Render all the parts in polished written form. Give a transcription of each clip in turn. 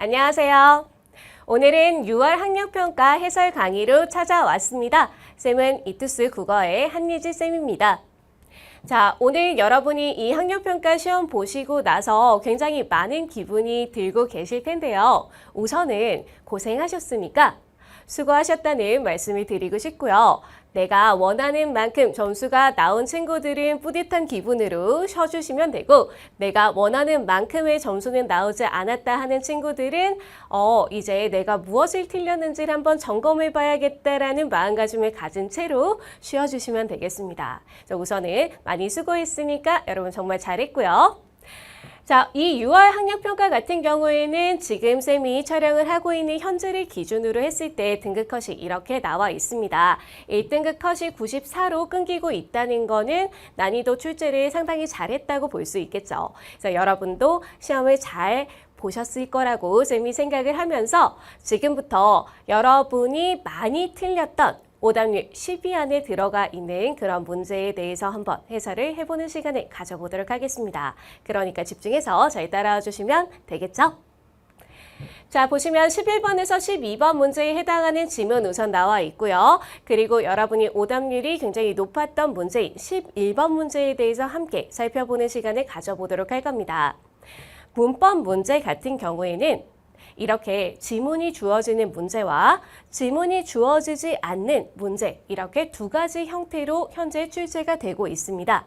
안녕하세요. 오늘은 6월 학력평가 해설 강의로 찾아왔습니다. 쌤은 이투스 국어의 한예지 쌤입니다. 자, 오늘 여러분이 이 학력평가 시험 보시고 나서 굉장히 많은 기분이 들고 계실 텐데요. 우선은 고생하셨으니까 수고하셨다는 말씀을 드리고 싶고요. 내가 원하는 만큼 점수가 나온 친구들은 뿌듯한 기분으로 쉬어주시면 되고, 내가 원하는 만큼의 점수는 나오지 않았다 하는 친구들은 이제 내가 무엇을 틀렸는지를 한번 점검해 봐야겠다라는 마음가짐을 가진 채로 쉬어주시면 되겠습니다. 자, 우선은 많이 수고했으니까 여러분 정말 잘했고요. 자, 이 6월 학력평가 같은 경우에는 지금 쌤이 촬영을 하고 있는 현재를 기준으로 했을 때 등급 컷이 이렇게 나와 있습니다. 1등급 컷이 94로 끊기고 있다는 거는 난이도 출제를 상당히 잘했다고 볼 수 있겠죠. 그래서 여러분도 시험을 잘 보셨을 거라고 쌤이 생각을 하면서 지금부터 여러분이 많이 틀렸던 오답률 10위 안에 들어가 있는 그런 문제에 대해서 한번 해설을 해보는 시간을 가져보도록 하겠습니다. 그러니까 집중해서 잘 따라와 주시면 되겠죠? 자, 보시면 11번에서 12번 문제에 해당하는 지문 우선 나와 있고요. 그리고 여러분이 오답률이 굉장히 높았던 문제인 11번 문제에 대해서 함께 살펴보는 시간을 가져보도록 할 겁니다. 문법 문제 같은 경우에는 이렇게 지문이 주어지는 문제와 지문이 주어지지 않는 문제, 이렇게 두 가지 형태로 현재 출제가 되고 있습니다.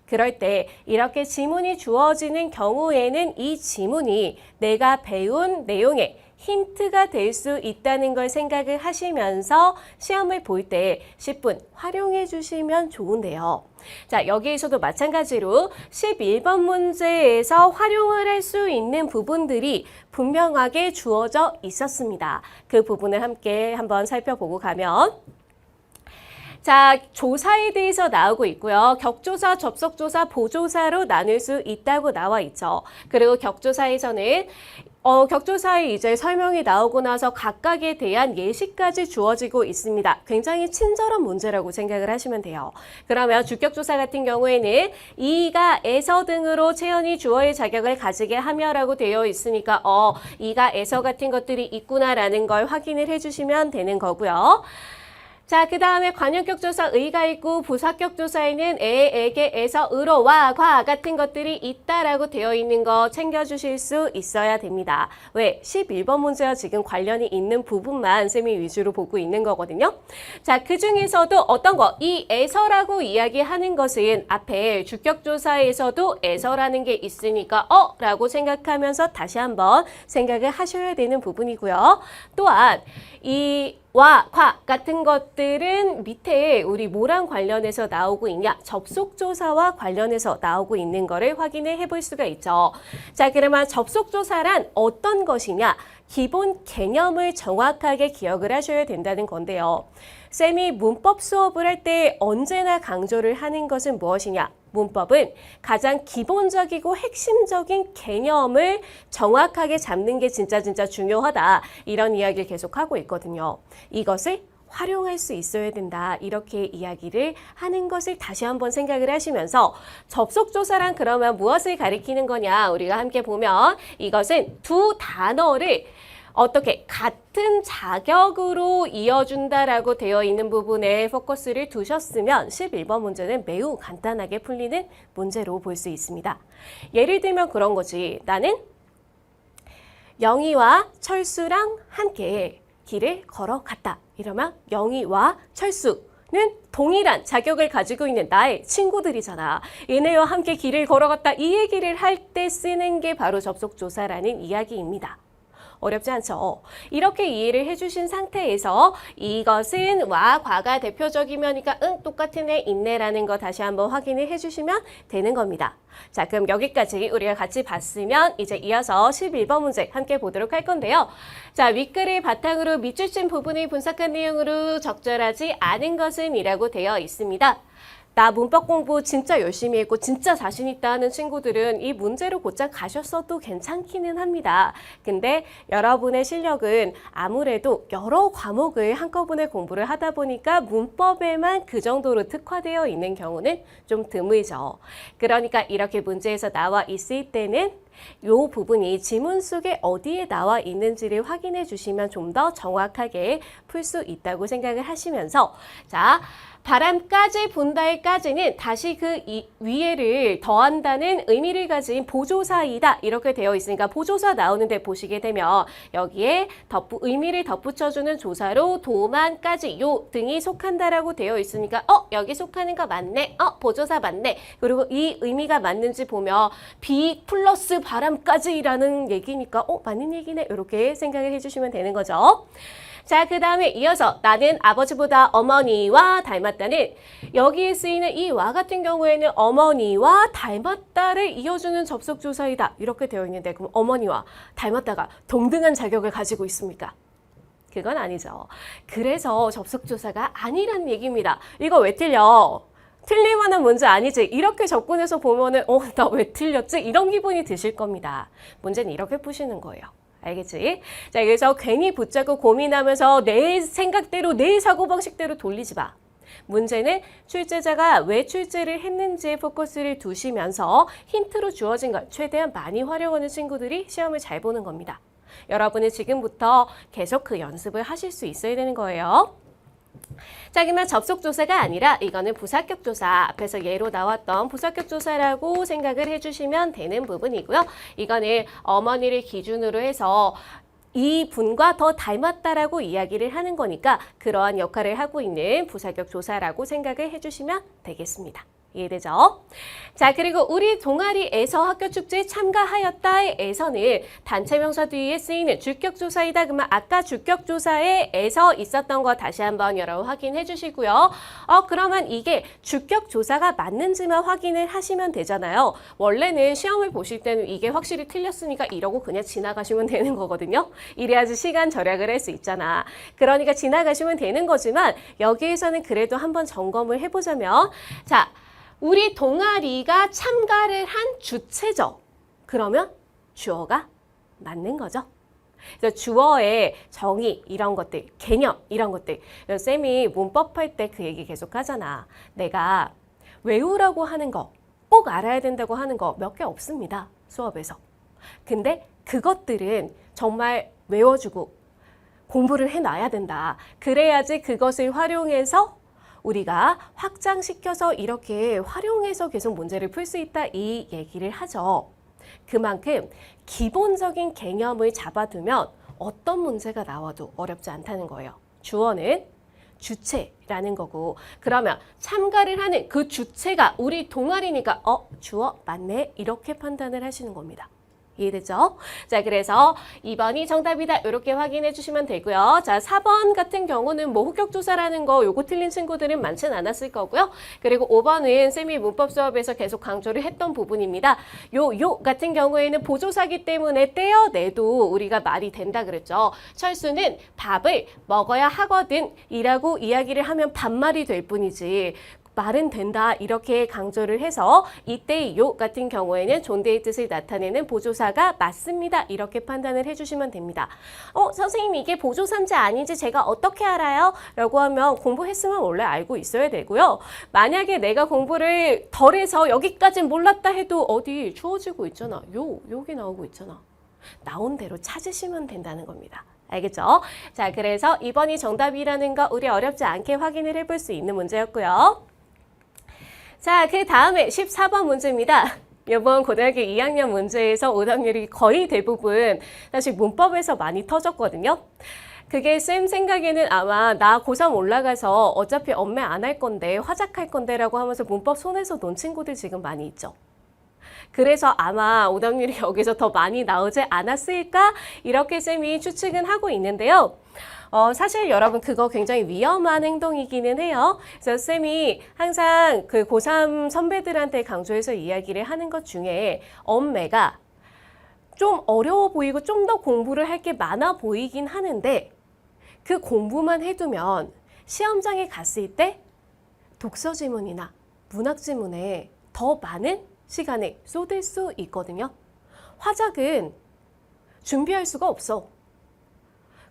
그럴 때 이렇게 지문이 주어지는 경우에는 이 지문이 내가 배운 내용에 힌트가 될 수 있다는 걸 생각을 하시면서 시험을 볼 때 10분 활용해 주시면 좋은데요. 자, 여기에서도 마찬가지로 11번 문제에서 활용을 할 수 있는 부분들이 분명하게 주어져 있었습니다. 그 부분을 함께 한번 살펴보고 가면 자, 조사에 대해서 나오고 있고요. 격조사, 접속조사, 보조사로 나눌 수 있다고 나와 있죠. 그리고 격조사에서는 격조사에 이제 설명이 나오고 나서 각각에 대한 예시까지 주어지고 있습니다. 굉장히 친절한 문제라고 생각을 하시면 돼요. 그러면 주격조사 같은 경우에는 이가, 에서 등으로 채연이 주어의 자격을 가지게 하며라고 되어 있으니까 이가, 에서 같은 것들이 있구나라는 걸 확인을 해주시면 되는 거고요. 자, 그 다음에 관용격조사 의가 있고 부사격조사에는 에게, 에서, 으로, 와, 과 같은 것들이 있다라고 되어 있는 거 챙겨주실 수 있어야 됩니다. 왜? 11번 문제와 지금 관련이 있는 부분만 쌤이 위주로 보고 있는 거거든요. 자, 그 중에서도 어떤 거? 이 에서라고 이야기하는 것은 앞에 주격조사에서도 에서라는 게 있으니까 라고 생각하면서 다시 한번 생각을 하셔야 되는 부분이고요. 또한 이 와, 과 같은 것들은 밑에 우리 뭐랑 관련해서 나오고 있냐? 접속조사와 관련해서 나오고 있는 거를 확인을 해볼 수가 있죠. 자, 그러면 접속조사란 어떤 것이냐? 기본 개념을 정확하게 기억을 하셔야 된다는 건데요. 쌤이 문법 수업을 할 때 언제나 강조를 하는 것은 무엇이냐? 문법은 가장 기본적이고 핵심적인 개념을 정확하게 잡는 게 진짜 중요하다. 이런 이야기를 계속하고 있거든요. 이것을 활용할 수 있어야 된다. 이렇게 이야기를 하는 것을 다시 한번 생각을 하시면서 접속조사란 그러면 무엇을 가리키는 거냐? 우리가 함께 보면 이것은 두 단어를 어떻게 같은 자격으로 이어준다라고 되어 있는 부분에 포커스를 두셨으면 11번 문제는 매우 간단하게 풀리는 문제로 볼 수 있습니다. 예를 들면 그런 거지. 나는 영희와 철수랑 함께 길을 걸어갔다. 이러면 영희와 철수는 동일한 자격을 가지고 있는 나의 친구들이잖아. 얘네와 함께 길을 걸어갔다. 이 얘기를 할 때 쓰는 게 바로 접속조사라는 이야기입니다. 어렵지 않죠? 이렇게 이해를 해주신 상태에서 이것은 와, 과가 대표적이면이니까 똑같은 애 있네라는 거 다시 한번 확인을 해주시면 되는 겁니다. 자, 그럼 여기까지 우리가 같이 봤으면 이제 이어서 11번 문제 함께 보도록 할 건데요. 자, 윗글을 바탕으로 밑줄친 부분을 분석한 내용으로 적절하지 않은 것은 이라고 되어 있습니다. 나 문법 공부 진짜 열심히 했고 진짜 자신 있다 하는 친구들은 이 문제로 곧장 가셨어도 괜찮기는 합니다. 근데 여러분의 실력은 아무래도 여러 과목을 한꺼번에 공부를 하다 보니까 문법에만 그 정도로 특화되어 있는 경우는 좀 드물죠. 그러니까 이렇게 문제에서 나와 있을 때는 이 부분이 지문 속에 어디에 나와 있는지를 확인해 주시면 좀 더 정확하게 풀 수 있다고 생각을 하시면서 자, 바람까지 분다의 까지는 다시 그 위에를 더한다는 의미를 가진 보조사이다 이렇게 되어 있으니까 보조사 나오는데 보시게 되면 여기에 의미를 덧붙여주는 조사로 도만까지 요 등이 속한다라고 되어 있으니까 여기 속하는 거 맞네 보조사 맞네 그리고 이 의미가 맞는지 보면 비 플러스 바람까지라는 얘기니까 맞는 얘기네 이렇게 생각을 해주시면 되는 거죠. 자, 그 다음에 이어서 나는 아버지보다 어머니와 닮았다는 여기에 쓰이는 이 와 같은 경우에는 어머니와 닮았다를 이어주는 접속조사이다. 이렇게 되어 있는데 그럼 어머니와 닮았다가 동등한 자격을 가지고 있습니까? 그건 아니죠. 그래서 접속조사가 아니란 얘기입니다. 이거 왜 틀려? 틀릴 만한 문제 아니지. 이렇게 접근해서 보면은 나 왜 틀렸지? 이런 기분이 드실 겁니다. 문제는 이렇게 푸시는 거예요. 알겠지? 자, 그래서 괜히 붙잡고 고민하면서 내 생각대로 내 사고방식대로 돌리지 마. 문제는 출제자가 왜 출제를 했는지에 포커스를 두시면서 힌트로 주어진 걸 최대한 많이 활용하는 친구들이 시험을 잘 보는 겁니다. 여러분은 지금부터 계속 그 연습을 하실 수 있어야 되는 거예요. 자, 그러면 접속조사가 아니라 이거는 부사격조사, 앞에서 예로 나왔던 부사격조사라고 생각을 해주시면 되는 부분이고요. 이거는 어머니를 기준으로 해서 이 분과 더 닮았다라고 이야기를 하는 거니까 그러한 역할을 하고 있는 부사격조사라고 생각을 해주시면 되겠습니다. 이해되죠? 자, 그리고 우리 동아리에서 학교축제에 참가하였다에서는 단체명사 뒤에 쓰이는 주격조사이다. 그러면 아까 주격조사에서 있었던 거 다시 한번 여러분 확인해 주시고요. 그러면 이게 주격조사가 맞는지만 확인을 하시면 되잖아요. 원래는 시험을 보실 때는 이게 확실히 틀렸으니까 이러고 그냥 지나가시면 되는 거거든요. 이래야지 시간 절약을 할 수 있잖아. 그러니까 지나가시면 되는 거지만 여기에서는 그래도 한번 점검을 해보자면 자, 우리 동아리가 참가를 한 주체죠. 그러면 주어가 맞는 거죠. 그래서 주어의 정의 이런 것들, 개념 이런 것들. 쌤이 문법 할 때 그 얘기 계속 하잖아. 내가 외우라고 하는 거, 꼭 알아야 된다고 하는 거 몇 개 없습니다. 수업에서. 근데 그것들은 정말 외워주고 공부를 해놔야 된다. 그래야지 그것을 활용해서 우리가 확장시켜서 이렇게 활용해서 계속 문제를 풀 수 있다 이 얘기를 하죠. 그만큼 기본적인 개념을 잡아두면 어떤 문제가 나와도 어렵지 않다는 거예요. 주어는 주체라는 거고 그러면 참가를 하는 그 주체가 우리 동아리니까 주어 맞네 이렇게 판단을 하시는 겁니다. 이해되죠? 자, 그래서 2번이 정답이다. 이렇게 확인해 주시면 되고요. 자, 4번 같은 경우는 뭐 후격조사라는 거 요거 틀린 친구들은 많지는 않았을 거고요. 그리고 5번은 쌤이 문법 수업에서 계속 강조를 했던 부분입니다. 요 같은 경우에는 보조사기 때문에 떼어내도 우리가 말이 된다 그랬죠. 철수는 밥을 먹어야 하거든 이라고 이야기를 하면 반말이 될 뿐이지 말은 된다 이렇게 강조를 해서 이때 요 같은 경우에는 존재의 뜻을 나타내는 보조사가 맞습니다. 이렇게 판단을 해주시면 됩니다. 선생님 이게 보조사인지 아닌지 제가 어떻게 알아요? 라고 하면 공부했으면 원래 알고 있어야 되고요. 만약에 내가 공부를 덜해서 여기까진 몰랐다 해도 어디 주어지고 있잖아. 여기 나오고 있잖아. 나온 대로 찾으시면 된다는 겁니다. 알겠죠? 자, 그래서 2번이 정답이라는 거 우리 어렵지 않게 확인을 해볼 수 있는 문제였고요. 자, 그 다음에 14번 문제입니다. 이번 고등학교 2학년 문제에서 오답률이 거의 대부분 사실 문법에서 많이 터졌거든요. 그게 쌤 생각에는 아마 나 고3 올라가서 어차피 엄매 안 할 건데 화작할 건데 라고 하면서 문법 손에서 논 친구들 지금 많이 있죠. 그래서 아마 오답률이 여기서 더 많이 나오지 않았을까? 이렇게 쌤이 추측은 하고 있는데요. 사실 여러분 그거 굉장히 위험한 행동이기는 해요. 그래서 쌤이 항상 그 고3 선배들한테 강조해서 이야기를 하는 것 중에 엄매가 좀 어려워 보이고 좀 더 공부를 할 게 많아 보이긴 하는데 그 공부만 해두면 시험장에 갔을 때 독서 지문이나 문학 지문에 더 많은 시간을 쏟을 수 있거든요. 화작은 준비할 수가 없어.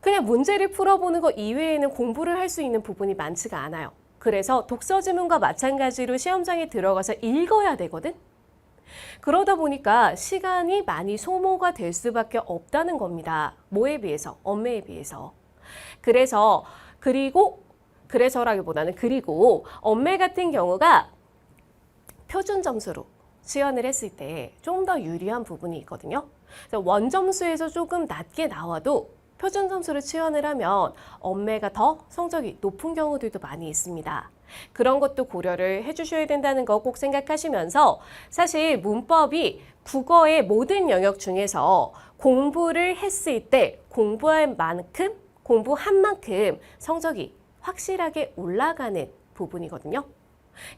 그냥 문제를 풀어보는 것 이외에는 공부를 할 수 있는 부분이 많지가 않아요. 그래서 독서 지문과 마찬가지로 시험장에 들어가서 읽어야 되거든. 그러다 보니까 시간이 많이 소모가 될 수밖에 없다는 겁니다. 뭐에 비해서? 엄매에 비해서. 그래서라기보다는 엄매 같은 경우가 표준 점수로 지원을 했을 때 좀 더 유리한 부분이 있거든요. 그래서 원점수에서 조금 낮게 나와도 표준 점수를 지원을 하면 엄매가 더 성적이 높은 경우들도 많이 있습니다. 그런 것도 고려를 해주셔야 된다는 거 꼭 생각하시면서 사실 문법이 국어의 모든 영역 중에서 공부를 했을 때 공부한 만큼 성적이 확실하게 올라가는 부분이거든요.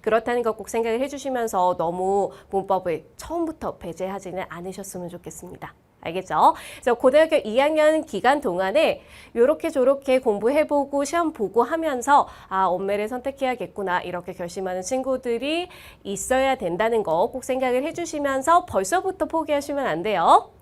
그렇다는 거 꼭 생각을 해주시면서 너무 문법을 처음부터 배제하지는 않으셨으면 좋겠습니다. 알겠죠? 그래서 고등학교 2학년 기간 동안에 요렇게 저렇게 공부해보고 시험 보고 하면서 엄매를 선택해야겠구나 이렇게 결심하는 친구들이 있어야 된다는 거 꼭 생각을 해주시면서 벌써부터 포기하시면 안 돼요.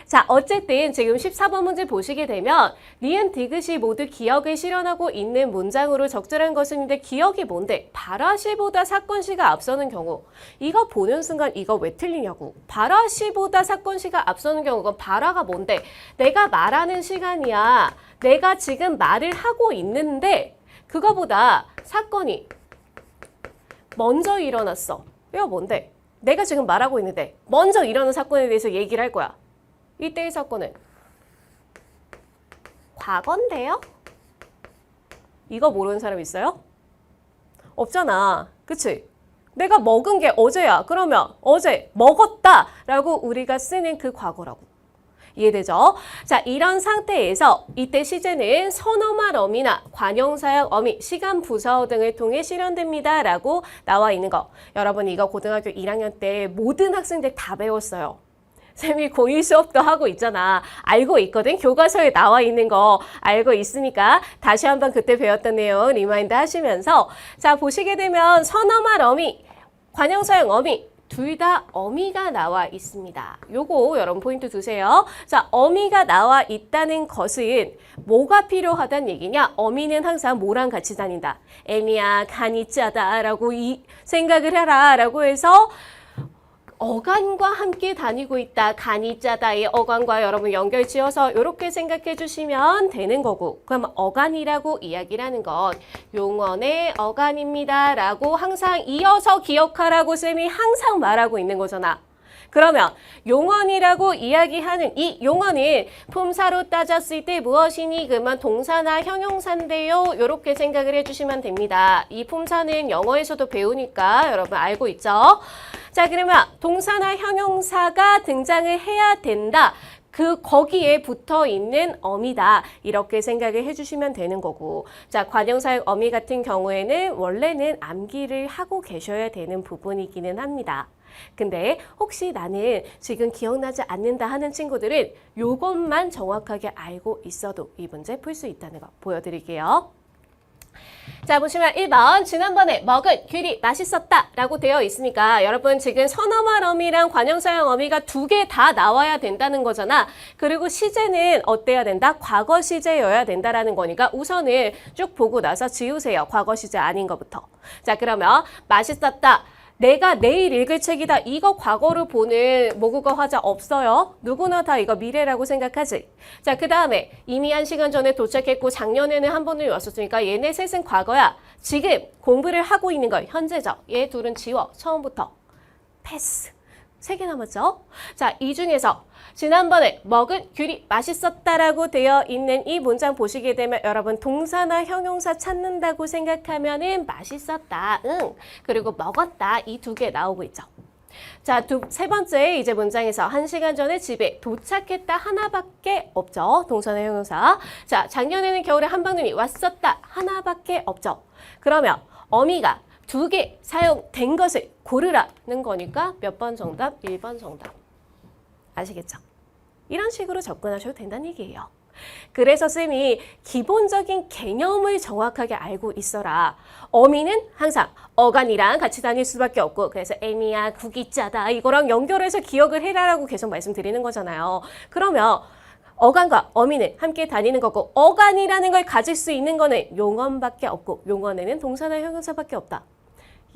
자, 어쨌든 지금 14번 문제 보시게 되면 니은, 디귿이 모두 기억을 실현하고 있는 문장으로 적절한 것인데 기억이 뭔데? 발화시보다 사건시가 앞서는 경우. 이거 보는 순간 이거 왜 틀리냐고. 발화시보다 사건시가 앞서는 경우. 그건 발화가 뭔데? 내가 말하는 시간이야. 내가 지금 말을 하고 있는데 그거보다 사건이 먼저 일어났어. 이거 뭔데? 내가 지금 말하고 있는데 먼저 일어난 사건에 대해서 얘기를 할 거야. 이때의 사건은 과거인데요? 이거 모르는 사람 있어요? 없잖아. 그치? 내가 먹은 게 어제야. 그러면 어제 먹었다 라고 우리가 쓰는 그 과거라고. 이해되죠? 자, 이런 상태에서 이때 시제는 선어말 어미나 관형사역 어미, 시간 부사어 등을 통해 실현됩니다 라고 나와 있는 거. 여러분 이거 고등학교 1학년 때 모든 학생들 다 배웠어요. 쌤이 고1 수업도 하고 있잖아. 알고 있거든. 교과서에 나와 있는 거 알고 있으니까 다시 한번 그때 배웠던 내용 리마인드 하시면서 자, 보시게 되면 선어말 어미, 관형사역 어미 둘 다 어미가 나와 있습니다. 요거 여러분 포인트 두세요. 자, 어미가 나와 있다는 것은 뭐가 필요하다는 얘기냐? 어미는 항상 뭐랑 같이 다닌다. 애미야, 간이 짜다 라고 생각을 해라 라고 해서 어간과 함께 다니고 있다. 간이 짜다의 어간과 여러분 연결 지어서 이렇게 생각해 주시면 되는 거고 그럼 어간이라고 이야기를 하는 건 용언의 어간입니다. 라고 항상 이어서 기억하라고 쌤이 항상 말하고 있는 거잖아. 그러면 용언이라고 이야기하는 이 용언은 품사로 따졌을 때 무엇이니? 그러면 동사나 형용사인데요. 이렇게 생각을 해주시면 됩니다. 이 품사는 영어에서도 배우니까 여러분 알고 있죠? 자, 그러면 동사나 형용사가 등장을 해야 된다. 거기에 붙어 있는 어미다. 이렇게 생각을 해주시면 되는 거고. 자, 관형사역 어미 같은 경우에는 원래는 암기를 하고 계셔야 되는 부분이기는 합니다. 근데 혹시 나는 지금 기억나지 않는다 하는 친구들은 요것만 정확하게 알고 있어도 이 문제 풀 수 있다는 거 보여드릴게요. 자, 보시면 1번 지난번에 먹은 귤이 맛있었다 라고 되어 있으니까 여러분 지금 선어말 어미랑 관형사역 어미가 두 개 다 나와야 된다는 거잖아. 그리고 시제는 어때야 된다? 과거 시제여야 된다라는 거니까 우선은 쭉 보고 나서 지우세요. 과거 시제 아닌 것부터. 자, 그러면 맛있었다. 내가 내일 읽을 책이다. 이거 과거로 보는 모국어 화자 없어요. 누구나 다 이거 미래라고 생각하지. 자, 그 다음에 이미 1시간 전에 도착했고 작년에는 한 번을 왔었으니까 얘네 셋은 과거야. 지금 공부를 하고 있는 걸 현재적. 얘 둘은 지워. 처음부터. 패스. 3개 남았죠? 자, 이 중에서 지난번에 먹은 귤이 맛있었다라고 되어 있는 이 문장 보시게 되면 여러분 동사나 형용사 찾는다고 생각하면은 맛있었다, 응. 그리고 먹었다 이 두 개 나오고 있죠. 자, 세 번째 이제 문장에서 1시간 전에 집에 도착했다 하나밖에 없죠. 동사나 형용사. 자, 작년에는 겨울에 한방눈이 왔었다 하나밖에 없죠. 그러면 어미가 2개 사용된 것을 고르라는 거니까 몇 번 정답? 1번 정답. 아시겠죠? 이런 식으로 접근하셔도 된다는 얘기예요. 그래서 쌤이 기본적인 개념을 정확하게 알고 있어라. 어미는 항상 어간이랑 같이 다닐 수밖에 없고 그래서 애미야, 국이 짜다 이거랑 연결해서 기억을 해라라고 계속 말씀드리는 거잖아요. 그러면 어간과 어미는 함께 다니는 거고 어간이라는 걸 가질 수 있는 거는 용언밖에 없고 용언에는 동사나 형용사밖에 없다.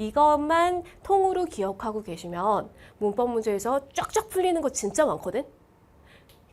이것만 통으로 기억하고 계시면 문법 문제에서 쫙쫙 풀리는 거 진짜 많거든?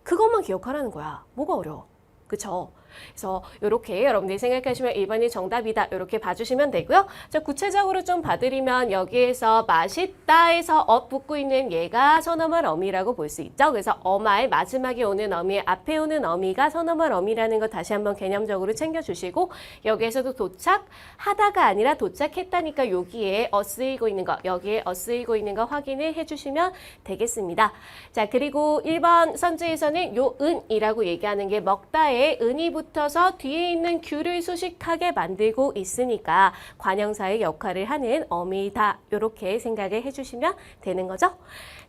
그것만 기억하라는 거야. 뭐가 어려워? 그쵸? 그래서 이렇게 여러분들이 생각하시면 1번이 정답이다. 이렇게 봐주시면 되고요. 자, 구체적으로 좀 봐드리면 여기에서 맛있다에서 엇 붙고 있는 얘가 서너멀 어미라고 볼 수 있죠. 그래서 어말 마지막에 오는 어미, 앞에 오는 어미가 서너멀 어미라는 거 다시 한번 개념적으로 챙겨주시고 여기에서도 도착하다가 아니라 도착했다니까 여기에 엇 쓰이고 있는 거, 여기에 엇 쓰이고 있는 거 확인을 해주시면 되겠습니다. 자, 그리고 1번 선지에서는 요 은이라고 얘기하는 게 먹다에 은이 붙어서 뒤에 있는 규를 수식하게 만들고 있으니까 관형사의 역할을 하는 어미다. 이렇게 생각을 해주시면 되는 거죠.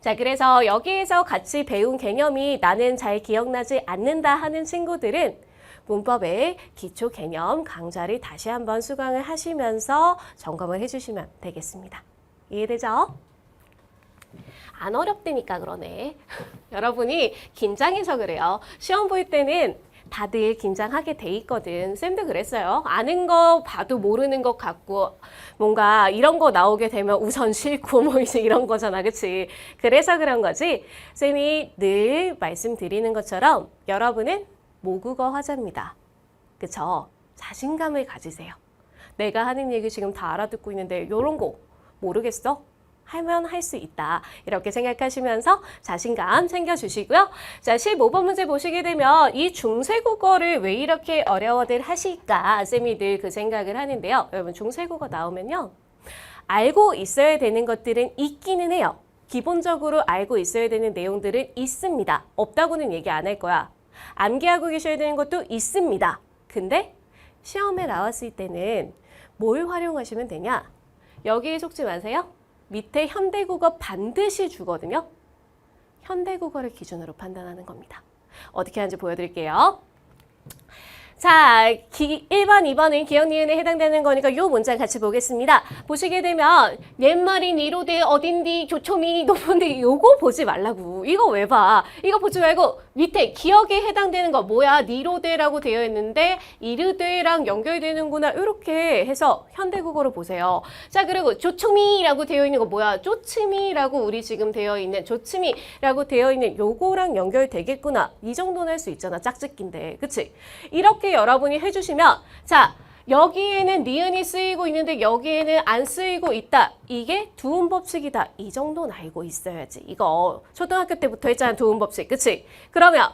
자, 그래서 여기에서 같이 배운 개념이 나는 잘 기억나지 않는다 하는 친구들은 문법의 기초 개념 강좌를 다시 한번 수강을 하시면서 점검을 해주시면 되겠습니다. 이해되죠? 안 어렵다니까 그러네. 여러분이 긴장해서 그래요. 시험 볼 때는 다들 긴장하게 돼 있거든. 쌤도 그랬어요. 아는 거 봐도 모르는 것 같고 뭔가 이런 거 나오게 되면 우선 싫고 뭐 이제 이런 거잖아. 그치? 그래서 그런 거지. 쌤이 늘 말씀드리는 것처럼 여러분은 모국어 화자입니다. 그쵸? 자신감을 가지세요. 내가 하는 얘기 지금 다 알아듣고 있는데 이런 거 모르겠어? 하면 할 수 있다. 이렇게 생각하시면서 자신감 챙겨주시고요. 자, 15번 문제 보시게 되면 이 중세국어를 왜 이렇게 어려워들 하실까? 쌤이 늘 그 생각을 하는데요. 여러분 중세국어 나오면요. 알고 있어야 되는 것들은 있기는 해요. 기본적으로 알고 있어야 되는 내용들은 있습니다. 없다고는 얘기 안 할 거야. 암기하고 계셔야 되는 것도 있습니다. 근데 시험에 나왔을 때는 뭘 활용하시면 되냐? 여기에 속지 마세요. 밑에 현대국어 반드시 주거든요. 현대국어를 기준으로 판단하는 겁니다. 어떻게 하는지 보여드릴게요. 자, 1번, 2번은 기억 니은에 해당되는 거니까 요 문장 같이 보겠습니다. 보시게 되면 옛말이 니로대 어딘디 조초미 높은데 요거 보지 말라고. 이거 왜 봐? 이거 보지 말고 밑에 기억에 해당되는 거 뭐야? 니로대라고 되어 있는데 이르대랑 연결되는구나. 이렇게 해서 현대국어로 보세요. 자, 그리고 조초미라고 되어 있는 거 뭐야? 쪼츠미라고 우리 지금 되어 있는 조츠미라고 되어 있는 요거랑 연결되겠구나. 이 정도는 할 수 있잖아. 짝짓기인데. 그치? 이렇게 여러분이 해주시면 자 여기에는 니은이 쓰이고 있는데 여기에는 안 쓰이고 있다. 이게 두음 법칙이다. 이 정도는 알고 있어야지. 이거 초등학교 때부터 했잖아. 두음 법칙. 그치? 그러면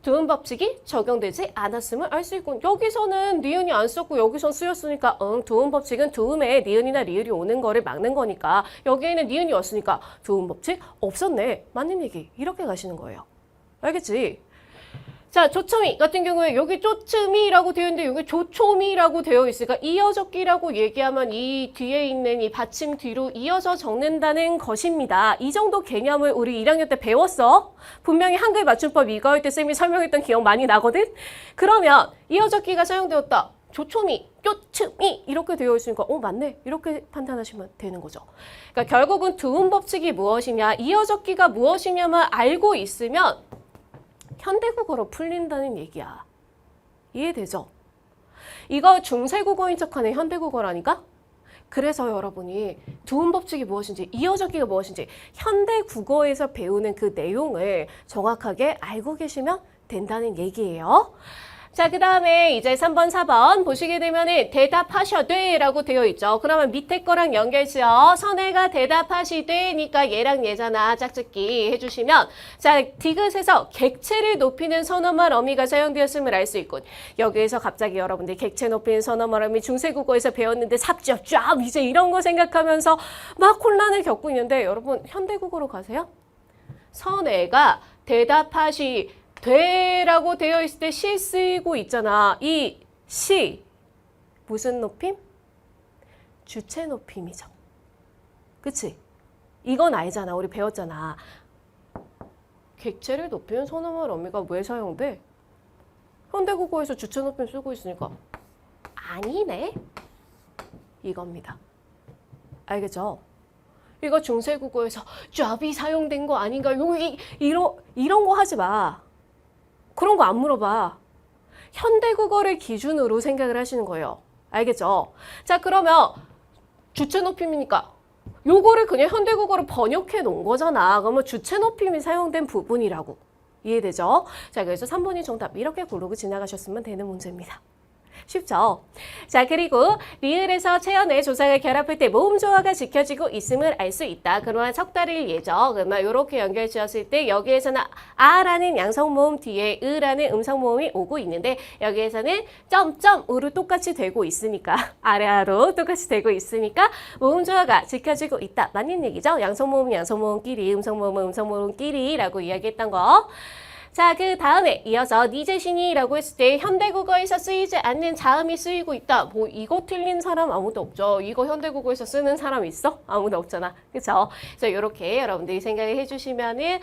두음 법칙이 적용되지 않았음을 알 수 있고 여기서는 니은이 안 썼고 여기선 쓰였으니까 두음 법칙은 두음에 니은이나 리을이 오는 거를 막는 거니까 여기에는 니은이 왔으니까 두음 법칙 없었네. 맞는 얘기. 이렇게 가시는 거예요. 알겠지? 자, 조초미 같은 경우에 여기 쪼츠미라고 되어 있는데 여기 조초미라고 되어 있으니까 이어적기라고 얘기하면 이 뒤에 있는 이 받침 뒤로 이어서 적는다는 것입니다. 이 정도 개념을 우리 1학년 때 배웠어. 분명히 한글 맞춤법 이거 할 때 쌤이 설명했던 기억 많이 나거든. 그러면 이어적기가 사용되었다. 조초미, 쪼츠미 이렇게 되어 있으니까 맞네. 이렇게 판단하시면 되는 거죠. 그러니까 결국은 두음 법칙이 무엇이냐, 이어적기가 무엇이냐만 알고 있으면 현대국어로 풀린다는 얘기야. 이해되죠? 이거 중세국어인 척하는 현대국어라니까? 그래서 여러분이 두음 법칙이 무엇인지, 이어적기가 무엇인지 현대국어에서 배우는 그 내용을 정확하게 알고 계시면 된다는 얘기예요. 자, 그 다음에 이제 3번, 4번 보시게 되면은 대답하셔돼 라고 되어 있죠. 그러면 밑에 거랑 연결지어 선혜가 대답하시되니까 얘랑 얘잖아. 짝짓기 해주시면 자, 디귿에서 객체를 높이는 선어말 어미가 사용되었음을 알 수 있고 여기에서 갑자기 여러분들 객체 높이는 선어말 어미 중세국어에서 배웠는데 삽죠. 쫙 이제 이런 거 생각하면서 막 혼란을 겪고 있는데 여러분 현대국어로 가세요. 선혜가 대답하시 되라고 되어 있을 때 시 쓰이고 있잖아. 이 시 무슨 높임? 주체 높임이죠. 그치? 이건 알잖아. 우리 배웠잖아. 객체를 높이는 선어말 어미가 왜 사용돼? 현대국어에서 주체 높임 쓰고 있으니까 아니네? 이겁니다. 알겠죠? 이거 중세국어에서 잡이 사용된 거 아닌가? 이런 거 하지 마. 그런 거 안 물어봐. 현대국어를 기준으로 생각을 하시는 거예요. 알겠죠? 자, 그러면 주체 높임이니까 요거를 그냥 현대국어로 번역해 놓은 거잖아. 그러면 주체 높임이 사용된 부분이라고. 이해되죠? 자, 그래서 3번이 정답 이렇게 고르고 지나가셨으면 되는 문제입니다. 쉽죠? 자, 그리고 리을에서 체연의 조상을 결합할 때 모음 조화가 지켜지고 있음을 알 수 있다. 그러면 석달일 예죠. 그러면 이렇게 연결 지었을 때 여기에서는 아라는 양성모음 뒤에 으라는 음성모음이 오고 있는데 여기에서는 점점으로 똑같이 되고 있으니까 아래아로 똑같이 되고 있으니까 모음 조화가 지켜지고 있다. 맞는 얘기죠? 양성모음은 양성모음끼리, 음성모음은 음성모음끼리라고 이야기했던 거. 자, 그 다음에 이어서 니 자신이라고 했을 때 현대국어에서 쓰이지 않는 자음이 쓰이고 있다. 뭐 이거 틀린 사람 아무도 없죠. 이거 현대국어에서 쓰는 사람 있어? 아무도 없잖아. 그쵸? 그래서 이렇게 여러분들이 생각을 해주시면은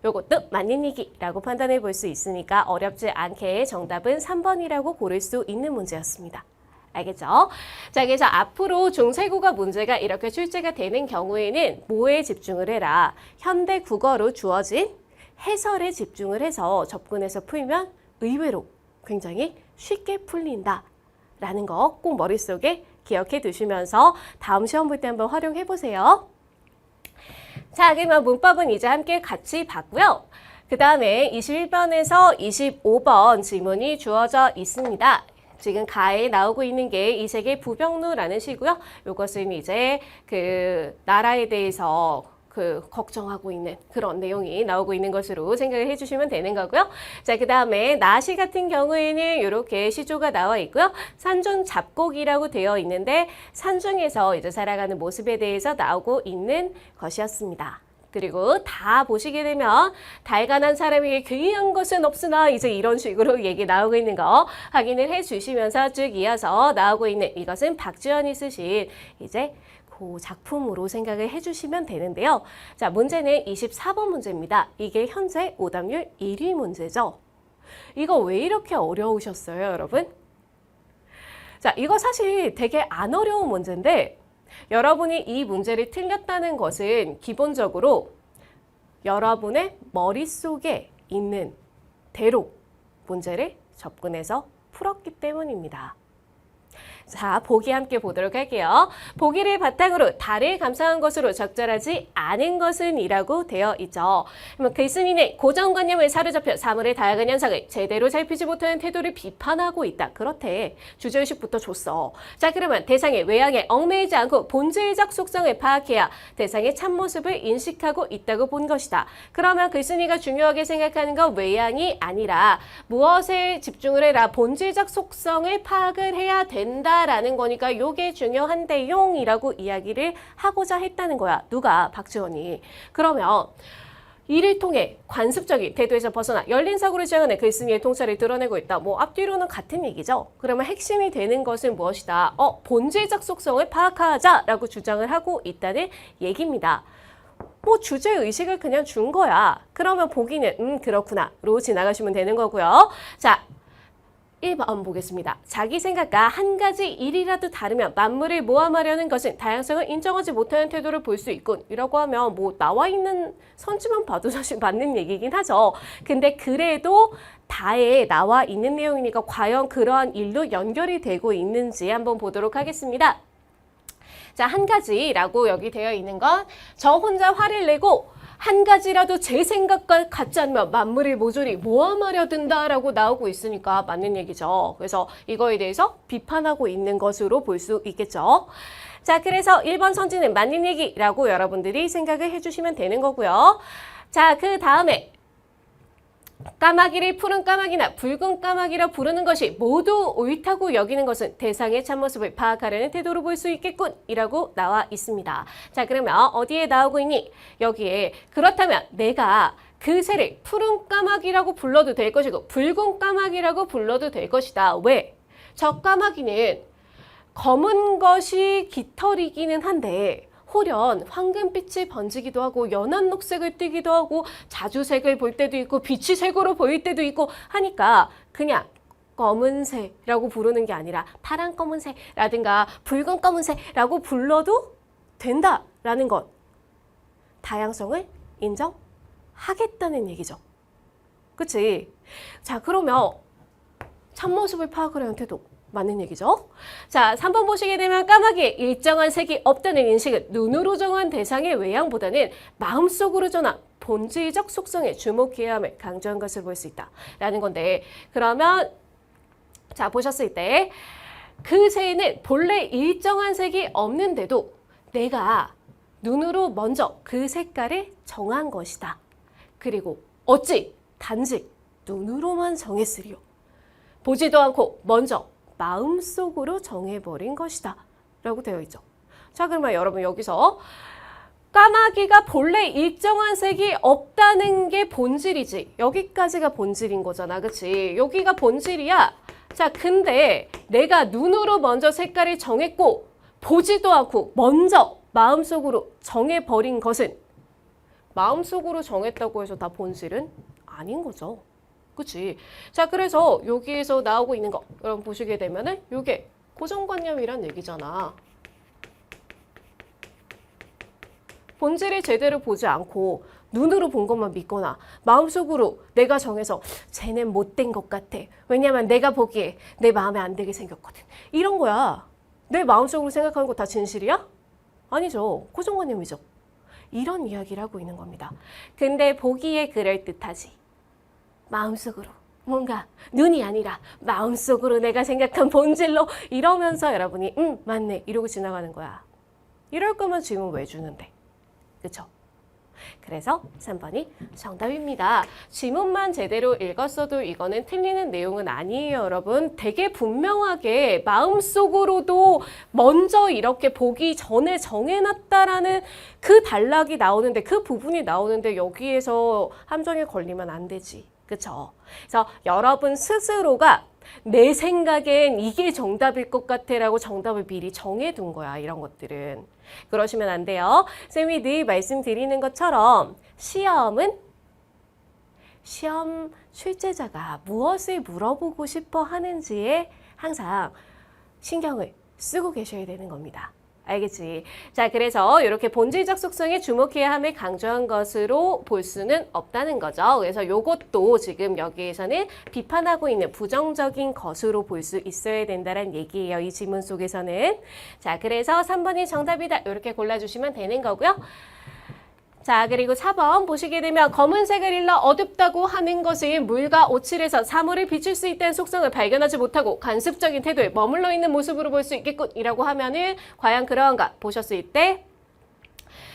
요것도 맞는 얘기라고 판단해 볼 수 있으니까 어렵지 않게 정답은 3번이라고 고를 수 있는 문제였습니다. 알겠죠? 자, 그래서 앞으로 중세국어 문제가 이렇게 출제가 되는 경우에는 뭐에 집중을 해라? 현대국어로 주어진 해설에 집중을 해서 접근해서 풀면 의외로 굉장히 쉽게 풀린다라는 거 꼭 머릿속에 기억해 두시면서 다음 시험 볼 때 한번 활용해 보세요. 자, 그러면 문법은 이제 함께 같이 봤고요. 그 다음에 21번에서 25번 질문이 주어져 있습니다. 지금 가에 나오고 있는 게 이세계 부병루라는 시고요. 이것은 이제 그 나라에 대해서 걱정하고 있는 그런 내용이 나오고 있는 것으로 생각을 해주시면 되는 거고요. 자, 그 다음에 나시 같은 경우에는 이렇게 시조가 나와 있고요. 산중 잡곡이라고 되어 있는데 산중에서 이제 살아가는 모습에 대해서 나오고 있는 것이었습니다. 그리고 다 보시게 되면 달간한 사람에게 귀한 것은 없으나 이제 이런 식으로 얘기 나오고 있는 거 확인을 해주시면서 쭉 이어서 나오고 있는 이것은 박지원이 쓰신 이제 그 작품으로 생각을 해주시면 되는데요. 자, 문제는 24번 문제입니다. 이게 현재 오답률 1위 문제죠. 이거 왜 이렇게 어려우셨어요, 여러분? 자, 이거 사실 되게 안 어려운 문제인데 여러분이 이 문제를 틀렸다는 것은 기본적으로 여러분의 머릿속에 있는 대로 문제를 접근해서 풀었기 때문입니다. 자, 보기 함께 보도록 할게요. 보기를 바탕으로 달을 감상한 것으로 적절하지 않은 것은 이라고 되어 있죠. 그러면 글쓴이는 고정관념을 사로잡혀 사물의 다양한 현상을 제대로 살피지 못하는 태도를 비판하고 있다. 그렇대. 주제의식부터 줬어. 자, 그러면 대상의 외향에 얽매이지 않고 본질적 속성을 파악해야 대상의 참모습을 인식하고 있다고 본 것이다. 그러면 글쓴이가 중요하게 생각하는 건 외향이 아니라 무엇에 집중을 해라. 본질적 속성을 파악을 해야 된다. 라는 거니까 이게 중요한데 용이라고 이야기를 하고자 했다는 거야. 누가? 박지원이. 그러면 이를 통해 관습적인 태도에서 벗어나 열린 사고를 지향하는 글쓴이의 통찰을 드러내고 있다. 뭐 앞뒤로는 같은 얘기죠. 그러면 핵심이 되는 것은 무엇이다? 본질적 속성을 파악하자라고 주장을 하고 있다는 얘기입니다. 뭐 주제의식을 그냥 준 거야. 그러면 보기는 그렇구나로 지나가시면 되는 거고요. 자, 1번 보겠습니다. 자기 생각과 한 가지 일이라도 다르면 만물을 모함하려는 것은 다양성을 인정하지 못하는 태도를 볼 수 있군. 이라고 하면 뭐 나와 있는 선지만 봐도 사실 맞는 얘기긴 하죠. 근데 그래도 다에 나와 있는 내용이니까 과연 그러한 일로 연결이 되고 있는지 한번 보도록 하겠습니다. 자, 한 가지라고 여기 되어 있는 건 저 혼자 화를 내고 한 가지라도 제 생각과 같지 않으면 만물을 모조리 모함하려 든다라고 나오고 있으니까 맞는 얘기죠. 그래서 이거에 대해서 비판하고 있는 것으로 볼 수 있겠죠. 자, 그래서 1번 선지는 맞는 얘기라고 여러분들이 생각을 해주시면 되는 거고요. 자, 그 다음에 까마귀를 푸른 까마귀나 붉은 까마귀라 부르는 것이 모두 옳다고 여기는 것은 대상의 참모습을 파악하려는 태도로 볼 수 있겠군 이라고 나와 있습니다. 자, 그러면 어디에 나오고 있니? 여기에 그렇다면 내가 그 새를 푸른 까마귀라고 불러도 될 것이고 붉은 까마귀라고 불러도 될 것이다. 왜? 저 까마귀는 검은 것이 깃털이기는 한데 호련 황금빛이 번지기도 하고 연한 녹색을 띠기도 하고 자주색을 볼 때도 있고 빛이 색으로 보일 때도 있고 하니까 그냥 검은새라고 부르는 게 아니라 파란 검은새라든가 붉은 검은새라고 불러도 된다라는 것. 다양성을 인정하겠다는 얘기죠. 그치? 자, 그러면 참모습을 파악하려는 태도. 맞는 얘기죠. 자, 3번 보시게 되면 까마귀에 일정한 색이 없다는 인식은 눈으로 정한 대상의 외양보다는 마음속으로 전한 본질적 속성에 주목해야 함을 강조한 것을 볼 수 있다. 라는 건데, 그러면 자, 보셨을 때 그 새는 본래 일정한 색이 없는데도 내가 눈으로 먼저 그 색깔을 정한 것이다. 그리고 어찌 단지 눈으로만 정했으리요. 보지도 않고 먼저 마음속으로 정해버린 것이다. 라고 되어 있죠. 자, 그러면 여러분 여기서 까마귀가 본래 일정한 색이 없다는 게 본질이지. 여기까지가 본질인 거잖아. 그치? 여기가 본질이야. 자, 근데 내가 눈으로 먼저 색깔을 정했고 보지도 않고 먼저 마음속으로 정해버린 것은 마음속으로 정했다고 해서 다 본질은 아닌 거죠. 그치? 자, 그래서 여기에서 나오고 있는 거 여러분 보시게 되면은 이게 고정관념이란 얘기잖아. 본질을 제대로 보지 않고 눈으로 본 것만 믿거나 마음속으로 내가 정해서 쟤는 못된 것 같아. 왜냐면 내가 보기에 내 마음에 안 들게 생겼거든. 이런 거야. 내 마음속으로 생각하는 거 다 진실이야? 아니죠. 고정관념이죠. 이런 이야기를 하고 있는 겁니다. 근데 보기에 그럴듯하지. 마음속으로 뭔가 눈이 아니라 마음속으로 내가 생각한 본질로 이러면서 여러분이 맞네 이러고 지나가는 거야. 이럴 거면 질문 왜 주는데. 그쵸? 그래서 3번이 정답입니다. 지문만 제대로 읽었어도 이거는 틀리는 내용은 아니에요, 여러분. 되게 분명하게 마음속으로도 먼저 이렇게 보기 전에 정해놨다라는 그 단락이 나오는데, 그 부분이 나오는데 여기에서 함정에 걸리면 안 되지. 그쵸? 그래서 여러분 스스로가 내 생각엔 이게 정답일 것 같아 라고 정답을 미리 정해둔 거야, 이런 것들은. 그러시면 안 돼요. 쌤이 늘 말씀드리는 것처럼 시험 출제자가 무엇을 물어보고 싶어 하는지에 항상 신경을 쓰고 계셔야 되는 겁니다. 알겠지? 자, 그래서 이렇게 본질적 속성에 주목해야 함을 강조한 것으로 볼 수는 없다는 거죠. 그래서 이것도 지금 여기에서는 비판하고 있는 부정적인 것으로 볼 수 있어야 된다는 얘기예요. 이 지문 속에서는. 자, 그래서 3번이 정답이다. 이렇게 골라주시면 되는 거고요. 자, 그리고 4번 보시게 되면 검은색을 일러 어둡다고 하는 것이 물과 오칠해서 사물을 비출 수 있다는 속성을 발견하지 못하고 관습적인 태도에 머물러 있는 모습으로 볼 수 있겠군 이라고 하면은 과연 그러한가 보셨을 때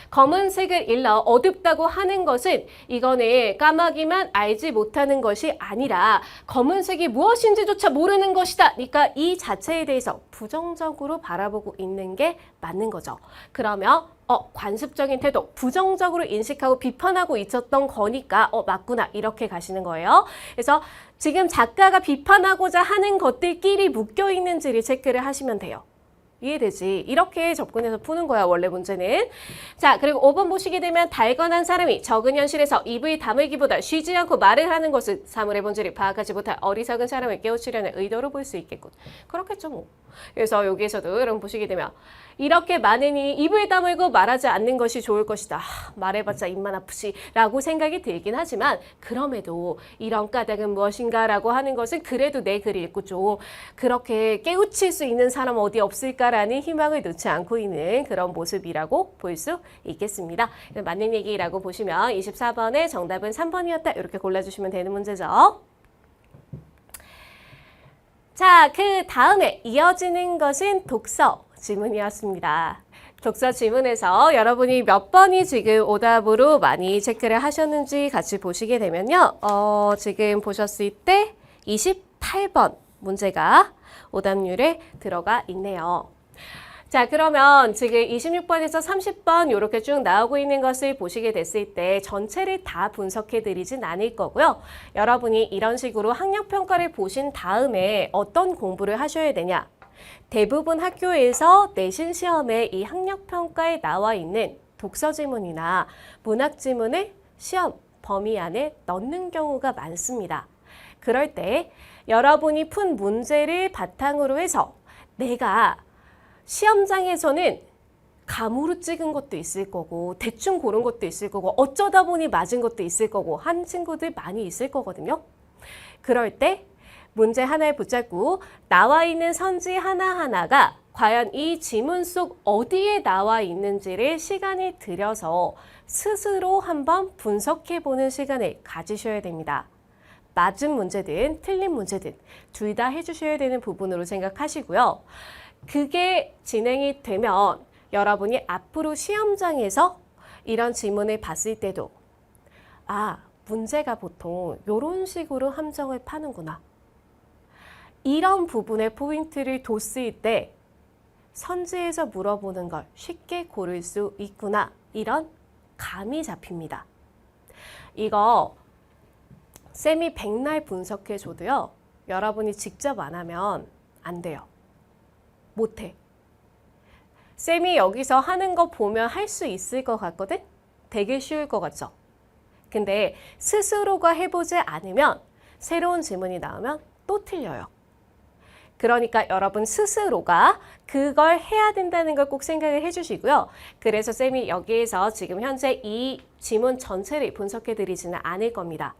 검은색을 일러 어둡다고 하는 것은 이거는 까마귀만 알지 못하는 것이 아니라 검은색이 무엇인지조차 모르는 것이다. 그러니까 이 자체에 대해서 부정적으로 바라보고 있는 게 맞는 거죠. 그러면 관습적인 태도, 부정적으로 인식하고 비판하고 있었던 거니까 맞구나 이렇게 가시는 거예요. 그래서 지금 작가가 비판하고자 하는 것들끼리 묶여 있는지를 체크를 하시면 돼요. 이해되지? 이렇게 접근해서 푸는 거야, 원래 문제는. 자, 그리고 5번 보시게 되면 달건한 사람이 적은 현실에서 입을 다물기보다 쉬지 않고 말을 하는 것은 사물의 본질을 파악하지 못할 어리석은 사람을 깨우치려는 의도로 볼 수 있겠군. 그렇겠죠, 뭐. 그래서 여기에서도 여러분 보시게 되면 이렇게 많으니 입을 다물고 말하지 않는 것이 좋을 것이다. 말해봤자 입만 아프지 라고 생각이 들긴 하지만 그럼에도 이런 까닭은 무엇인가 라고 하는 것은 그래도 내 글 읽고 좀 그렇게 깨우칠 수 있는 사람 어디 없을까라는 희망을 놓지 않고 있는 그런 모습이라고 볼 수 있겠습니다. 맞는 얘기라고 보시면 24번의 정답은 3번이었다. 이렇게 골라주시면 되는 문제죠. 자, 그 다음에 이어지는 것은 독서 지문이었습니다. 독서 지문에서 여러분이 몇 번이 지금 오답으로 많이 체크를 하셨는지 같이 보시게 되면요. 지금 보셨을 때 28번 문제가 오답률에 들어가 있네요. 자, 그러면 지금 26번에서 30번 이렇게 쭉 나오고 있는 것을 보시게 됐을 때 전체를 다 분석해 드리진 않을 거고요. 여러분이 이런 식으로 학력평가를 보신 다음에 어떤 공부를 하셔야 되냐. 대부분 학교에서 내신 시험에 이 학력평가에 나와 있는 독서 지문이나 문학 지문을 시험 범위 안에 넣는 경우가 많습니다. 그럴 때 여러분이 푼 문제를 바탕으로 해서 내가 시험장에서는 감으로 찍은 것도 있을 거고 대충 고른 것도 있을 거고 어쩌다 보니 맞은 것도 있을 거고 한 친구들 많이 있을 거거든요. 그럴 때 문제 하나를 붙잡고 나와 있는 선지 하나하나가 과연 이 지문 속 어디에 나와 있는지를 시간을 들여서 스스로 한번 분석해보는 시간을 가지셔야 됩니다. 맞은 문제든 틀린 문제든 둘 다 해주셔야 되는 부분으로 생각하시고요. 그게 진행이 되면 여러분이 앞으로 시험장에서 이런 지문을 봤을 때도 문제가 보통 이런 식으로 함정을 파는구나. 이런 부분에 포인트를 뒀을 때 선지에서 물어보는 걸 쉽게 고를 수 있구나. 이런 감이 잡힙니다. 이거 쌤이 백날 분석해줘도요. 여러분이 직접 안 하면 안 돼요. 못해. 쌤이 여기서 하는 거 보면 할 수 있을 것 같거든? 되게 쉬울 것 같죠? 근데 스스로가 해보지 않으면 새로운 질문이 나오면 또 틀려요. 그러니까 여러분 스스로가 그걸 해야 된다는 걸 꼭 생각을 해주시고요. 그래서 쌤이 여기에서 지금 현재 이 지문 전체를 분석해 드리지는 않을 겁니다.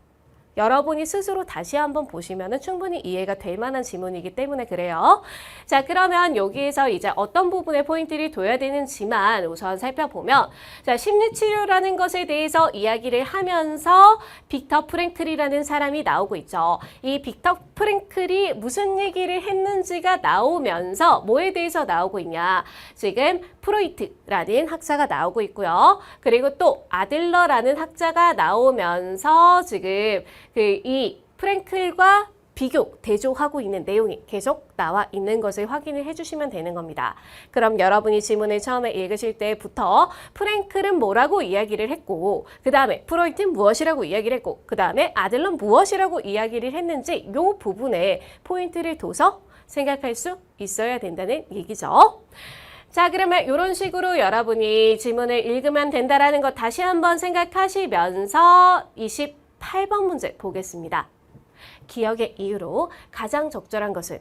여러분이 스스로 다시 한번 보시면 충분히 이해가 될 만한 지문이기 때문에 그래요. 자, 그러면 여기에서 이제 어떤 부분에 포인트를 둬야 되는지만 우선 살펴보면, 자, 심리치료라는 것에 대해서 이야기를 하면서 빅터 프랭클이라는 사람이 나오고 있죠. 이 빅터 프랭클이 무슨 얘기를 했는지가 나오면서 뭐에 대해서 나오고 있냐. 지금 프로이트라는 학자가 나오고 있고요. 그리고 또 아들러라는 학자가 나오면서 지금 이 프랭클과 비교, 대조하고 있는 내용이 계속 나와 있는 것을 확인을 해주시면 되는 겁니다. 그럼 여러분이 지문을 처음에 읽으실 때부터 프랭클은 뭐라고 이야기를 했고, 그 다음에 프로이트는 무엇이라고 이야기를 했고, 그 다음에 아들러는 무엇이라고 이야기를 했는지 이 부분에 포인트를 둬서 생각할 수 있어야 된다는 얘기죠. 자, 그러면 이런 식으로 여러분이 지문을 읽으면 된다라는 거 다시 한번 생각하시면서 28번 문제 보겠습니다. 기억의 이유로 가장 적절한 것은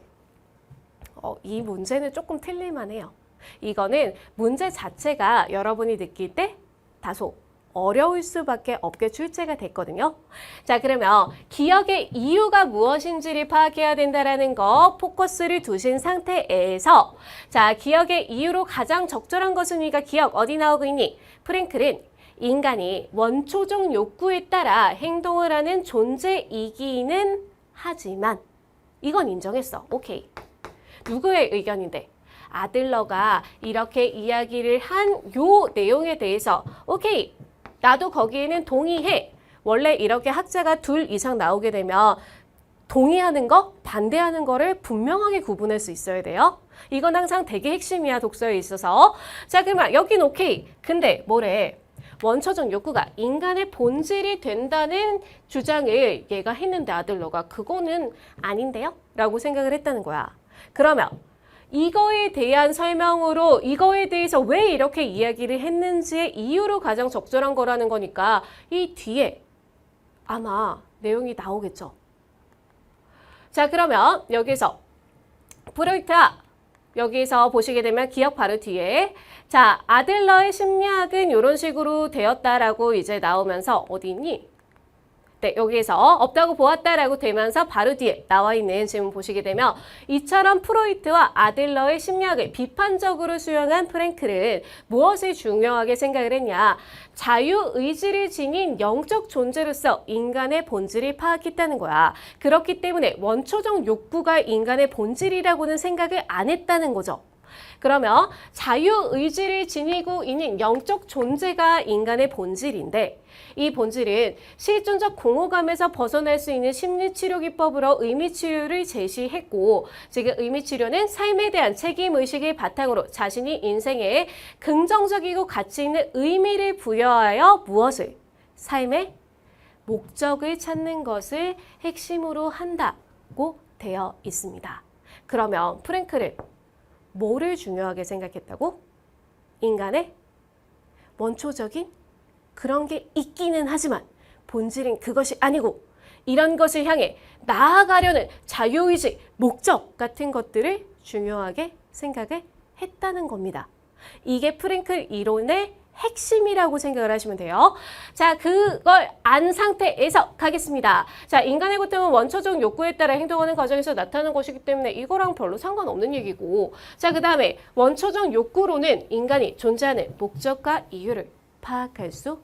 이 문제는 조금 틀릴만해요. 이거는 문제 자체가 여러분이 느낄 때 다소 어려울 수밖에 없게 출제가 됐거든요. 자, 그러면 기억의 이유가 무엇인지를 파악해야 된다는 거 포커스를 두신 상태에서, 자, 기억의 이유로 가장 적절한 것은 이가 기억 어디 나오고 있니? 프랭클은 인간이 원초적 욕구에 따라 행동을 하는 존재이기는 하지만 이건 인정했어. 오케이. 누구의 의견인데? 아들러가 이렇게 이야기를 한 요 내용에 대해서 오케이. 나도 거기에는 동의해. 원래 이렇게 학자가 둘 이상 나오게 되면 동의하는 거, 반대하는 거를 분명하게 구분할 수 있어야 돼요. 이건 항상 되게 핵심이야, 독서에 있어서. 자, 그러면 여긴 오케이. 근데 뭐래? 원초적 욕구가 인간의 본질이 된다는 주장을 얘가 했는데 아들러가 그거는 아닌데요? 라고 생각을 했다는 거야. 그러면 이거에 대한 설명으로 이거에 대해서 왜 이렇게 이야기를 했는지의 이유로 가장 적절한 거라는 거니까 이 뒤에 아마 내용이 나오겠죠. 자, 그러면 여기서 프로이트야, 여기서 보시게 되면 기억 바로 뒤에, 자, 아들러의 심리학은 이런 식으로 되었다라고 이제 나오면서 어디 있니? 네, 여기에서 없다고 보았다라고 되면서 바로 뒤에 나와 있는 질문 보시게 되면 이처럼 프로이트와 아들러의 심리학을 비판적으로 수용한 프랭클은 무엇을 중요하게 생각을 했냐? 자유의지를 지닌 영적 존재로서 인간의 본질을 파악했다는 거야. 그렇기 때문에 원초적 욕구가 인간의 본질이라고는 생각을 안 했다는 거죠. 그러면 자유의지를 지니고 있는 영적 존재가 인간의 본질인데 이 본질은 실존적 공허감에서 벗어날 수 있는 심리치료 기법으로 의미치료를 제시했고, 지금 의미치료는 삶에 대한 책임의식을 바탕으로 자신이 인생에 긍정적이고 가치 있는 의미를 부여하여 무엇을? 삶의 목적을 찾는 것을 핵심으로 한다고 되어 있습니다. 그러면 프랭클은 뭐를 중요하게 생각했다고? 인간의 원초적인 그런 게 있기는 하지만 본질은 그것이 아니고 이런 것을 향해 나아가려는 자유의지, 목적 같은 것들을 중요하게 생각을 했다는 겁니다. 이게 프랭클 이론의 핵심이라고 생각을 하시면 돼요. 자, 그걸 안 상태에서 가겠습니다. 자, 인간의 고통은 원초적 욕구에 따라 행동하는 과정에서 나타나는 것이기 때문에 이거랑 별로 상관없는 얘기고, 자, 그 다음에 원초적 욕구로는 인간이 존재하는 목적과 이유를 파악할 수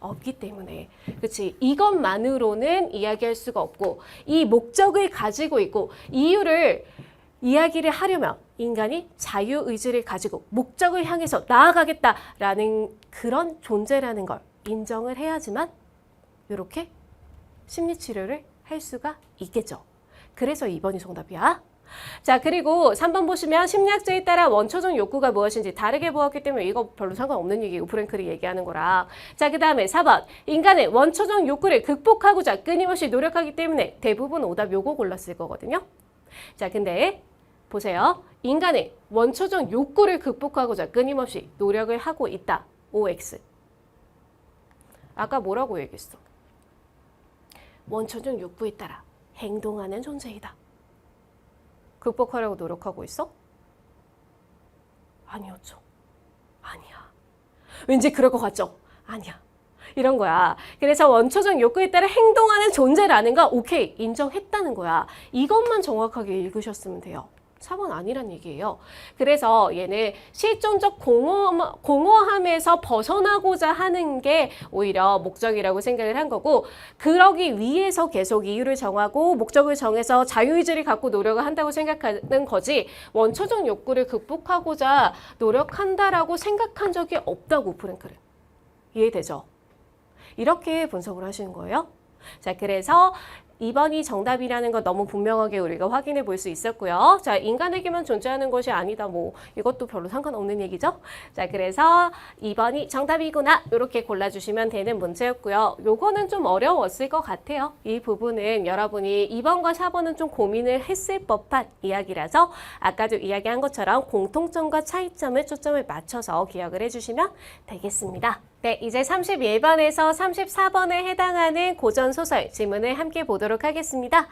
없기 때문에, 그렇지, 이것만으로는 이야기할 수가 없고, 이 목적을 가지고 있고 이유를 이야기를 하려면 인간이 자유의지를 가지고 목적을 향해서 나아가겠다라는 그런 존재라는 걸 인정을 해야지만 이렇게 심리치료를 할 수가 있겠죠. 그래서 2번이 정답이야. 자, 그리고 3번 보시면 심리학자에 따라 원초적 욕구가 무엇인지 다르게 보았기 때문에 이거 별로 상관없는 얘기고 프랭클이 얘기하는 거랑. 자, 그 다음에 4번 인간의 원초적 욕구를 극복하고자 끊임없이 노력하기 때문에 대부분 오답 요거 골랐을 거거든요. 자, 근데 보세요. 인간의 원초적 욕구를 극복하고자 끊임없이 노력을 하고 있다. OX. 아까 뭐라고 얘기했어? 원초적 욕구에 따라 행동하는 존재이다. 극복하려고 노력하고 있어? 아니었죠. 아니야. 왠지 그럴 것 같죠? 아니야. 이런 거야. 그래서 원초적 욕구에 따라 행동하는 존재라는 거 오케이 인정했다는 거야. 이것만 정확하게 읽으셨으면 돼요. 4번 아니란 얘기예요. 그래서 얘는 실존적 공허함에서 벗어나고자 하는 게 오히려 목적이라고 생각을 한 거고, 그러기 위해서 계속 이유를 정하고 목적을 정해서 자유의지를 갖고 노력을 한다고 생각하는 거지, 원초적 욕구를 극복하고자 노력한다라고 생각한 적이 없다고 프랭클은. 이해되죠? 이렇게 분석을 하시는 거예요. 자, 그래서 2번이 정답이라는 거 너무 분명하게 우리가 확인해 볼 수 있었고요. 자, 인간에게만 존재하는 것이 아니다. 뭐 이것도 별로 상관없는 얘기죠. 자, 그래서 2번이 정답이구나. 이렇게 골라주시면 되는 문제였고요. 요거는 좀 어려웠을 것 같아요. 이 부분은 여러분이 2번과 4번은 좀 고민을 했을 법한 이야기라서 아까도 이야기한 것처럼 공통점과 차이점을 초점을 맞춰서 기억을 해주시면 되겠습니다. 네, 이제 31번에서 34번에 해당하는 고전소설 지문을 함께 보도록 하겠습니다.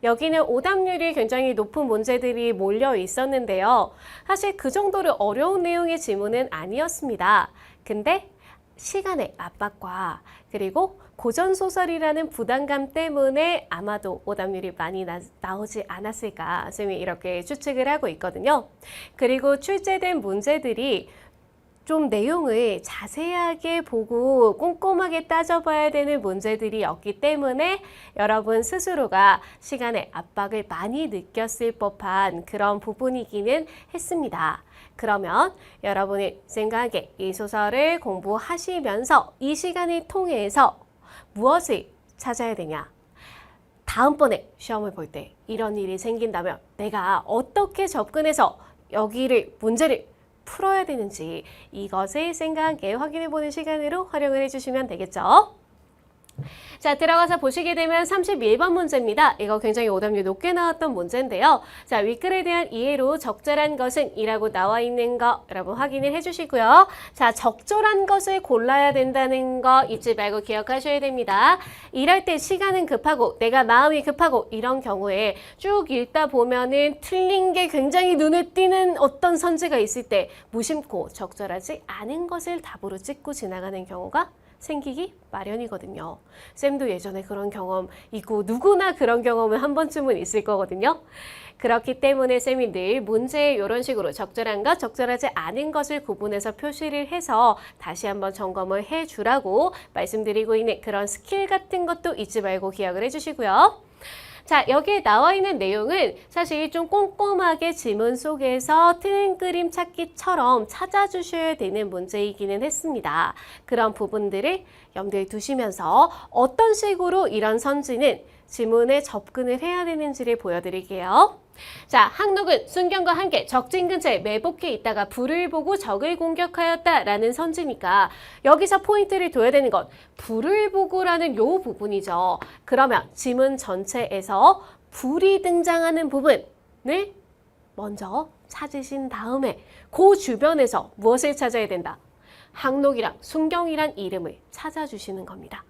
여기는 오답률이 굉장히 높은 문제들이 몰려 있었는데요. 사실 그 정도로 어려운 내용의 지문은 아니었습니다. 근데 시간의 압박과 그리고 고전소설이라는 부담감 때문에 아마도 오답률이 많이 나오지 않았을까 쌤이 이렇게 추측을 하고 있거든요. 그리고 출제된 문제들이 좀 내용을 자세하게 보고 꼼꼼하게 따져봐야 되는 문제들이었기 때문에 여러분 스스로가 시간의 압박을 많이 느꼈을 법한 그런 부분이기는 했습니다. 그러면 여러분이 생각에 이 소설을 공부하시면서 이 시간을 통해서 무엇을 찾아야 되냐? 다음번에 시험을 볼 때 이런 일이 생긴다면 내가 어떻게 접근해서 여기를 문제를 풀어야 되는지 이것을 생각해 확인해보는 시간으로 활용을 해주시면 되겠죠. 자, 들어가서 보시게 되면 31번 문제입니다. 이거 굉장히 오답률 높게 나왔던 문제인데요. 자, 윗글에 대한 이해로 적절한 것은 이라고 나와 있는 거 여러분 확인을 해주시고요. 자, 적절한 것을 골라야 된다는 거 잊지 말고 기억하셔야 됩니다. 이럴 때 시간은 급하고 내가 마음이 급하고 이런 경우에 쭉 읽다 보면은 틀린 게 굉장히 눈에 띄는 어떤 선지가 있을 때 무심코 적절하지 않은 것을 답으로 찍고 지나가는 경우가 생기기 마련이거든요. 쌤도 예전에 그런 경험 있고 누구나 그런 경험은 한 번쯤은 있을 거거든요. 그렇기 때문에 쌤이 늘 문제에 이런 식으로 적절한 것, 적절하지 않은 것을 구분해서 표시를 해서 다시 한번 점검을 해주라고 말씀드리고 있는 그런 스킬 같은 것도 잊지 말고 기억을 해주시고요. 자, 여기에 나와 있는 내용은 사실 좀 꼼꼼하게 지문 속에서 틀린 그림 찾기처럼 찾아주셔야 되는 문제이기는 했습니다. 그런 부분들을 염두에 두시면서 어떤 식으로 이런 선지는 지문에 접근을 해야 되는지를 보여드릴게요. 자, 항록은 순경과 함께 적진 근처에 매복해 있다가 불을 보고 적을 공격하였다라는 선지니까 여기서 포인트를 둬야 되는 건 불을 보고라는 요 부분이죠. 그러면 지문 전체에서 불이 등장하는 부분을 먼저 찾으신 다음에 그 주변에서 무엇을 찾아야 된다? 항록이랑 순경이란 이름을 찾아주시는 겁니다.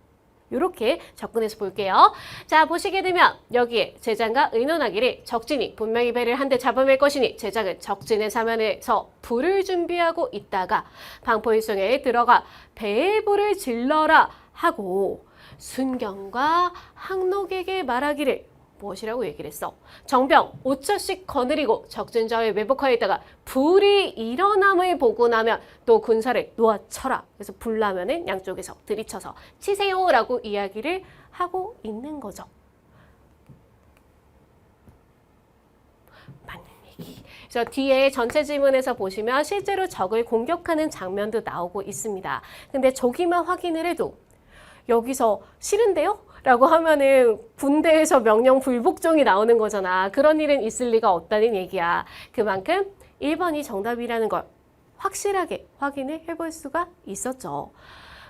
이렇게 접근해서 볼게요. 자, 보시게 되면 여기에 제장과 의논하기를 적진이 분명히 배를 한 대 잡아맬 것이니 제장은 적진의 사면에서 불을 준비하고 있다가 방포일성에 들어가 배에 불을 질러라 하고 순경과 항록에게 말하기를 무엇이라고 얘기를 했어? 정병 5처씩 거느리고 적진저에 매복하여 있다가 불이 일어남을 보고 나면 또 군사를 놓아쳐라. 그래서 불 나면은 양쪽에서 들이쳐서 치세요라고 이야기를 하고 있는 거죠. 맞는 얘기. 그래서 뒤에 전체 지문에서 보시면 실제로 적을 공격하는 장면도 나오고 있습니다. 근데 저기만 확인을 해도 여기서 싫은데요? 라고 하면은 군대에서 명령 불복종이 나오는 거잖아. 그런 일은 있을 리가 없다는 얘기야. 그만큼 1번이 정답이라는 걸 확실하게 확인을 해볼 수가 있었죠.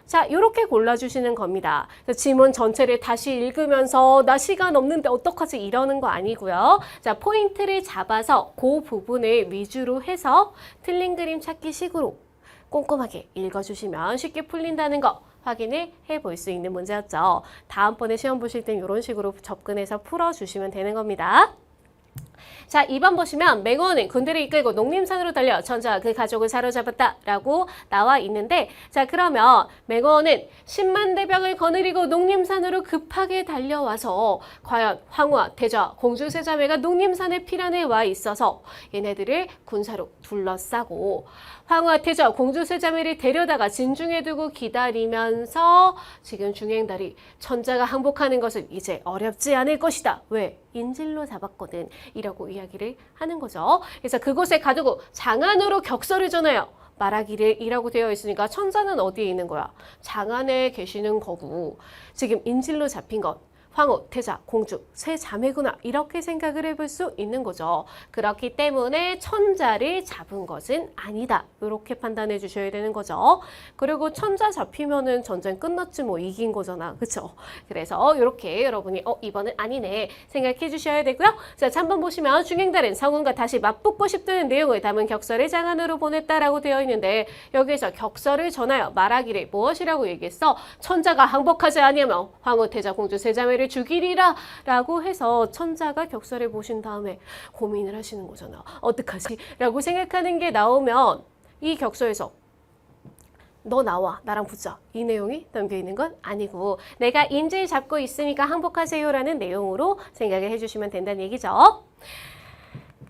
자, 이렇게 골라주시는 겁니다. 지문 전체를 다시 읽으면서 나 시간 없는데 어떡하지 이러는 거 아니고요. 자, 포인트를 잡아서 그 부분을 위주로 해서 틀린 그림 찾기 식으로 꼼꼼하게 읽어주시면 쉽게 풀린다는 거 확인을 해볼 수 있는 문제였죠. 다음번에 시험 보실 땐 이런 식으로 접근해서 풀어주시면 되는 겁니다. 자, 2번 보시면 맹원은 군대를 이끌고 농림산으로 달려 천자와 그 가족을 사로잡았다 라고 나와 있는데, 자, 그러면 맹원은 10만 대병을 거느리고 농림산으로 급하게 달려와서 과연 황후와 태자, 공주 세자매가 농림산의 피란에 와 있어서 얘네들을 군사로 둘러싸고 황후와 태자, 공주 세자매를 데려다가 진중에 두고 기다리면서 지금 중행달이 천자가 항복하는 것은 이제 어렵지 않을 것이다. 왜? 인질로 잡았거든. 이라고 이야기를 하는 거죠. 그래서 그곳에 가두고 장안으로 격서를 전하여 말하기를 이라고 되어 있으니까 천자는 어디에 있는 거야? 장안에 계시는 거고 지금 인질로 잡힌 것 황후, 태자, 공주, 세 자매구나 이렇게 생각을 해볼 수 있는 거죠. 그렇기 때문에 천자를 잡은 것은 아니다. 이렇게 판단해 주셔야 되는 거죠. 그리고 천자 잡히면은 전쟁 끝났지 뭐 이긴 거잖아. 그렇죠? 그래서 이렇게 여러분이 이번은 아니네 생각해 주셔야 되고요. 자, 3번 보시면 중행달은 성운과 다시 맞붙고 싶다는 내용을 담은 격서를 장안으로 보냈다라고 되어 있는데 여기에서 격서를 전하여 말하기를 무엇이라고 얘기했어? 천자가 항복하지 아니하면 황후, 태자, 공주, 세 자매를 죽이리라 라고 해서 천자가 격서를 보신 다음에 고민을 하시는 거잖아. 어떡하지? 라고 생각하는 게 나오면 이 격서에서 너 나와 나랑 붙자 이 내용이 담겨 있는 건 아니고 내가 인질 잡고 있으니까 항복하세요 라는 내용으로 생각을 해주시면 된다는 얘기죠.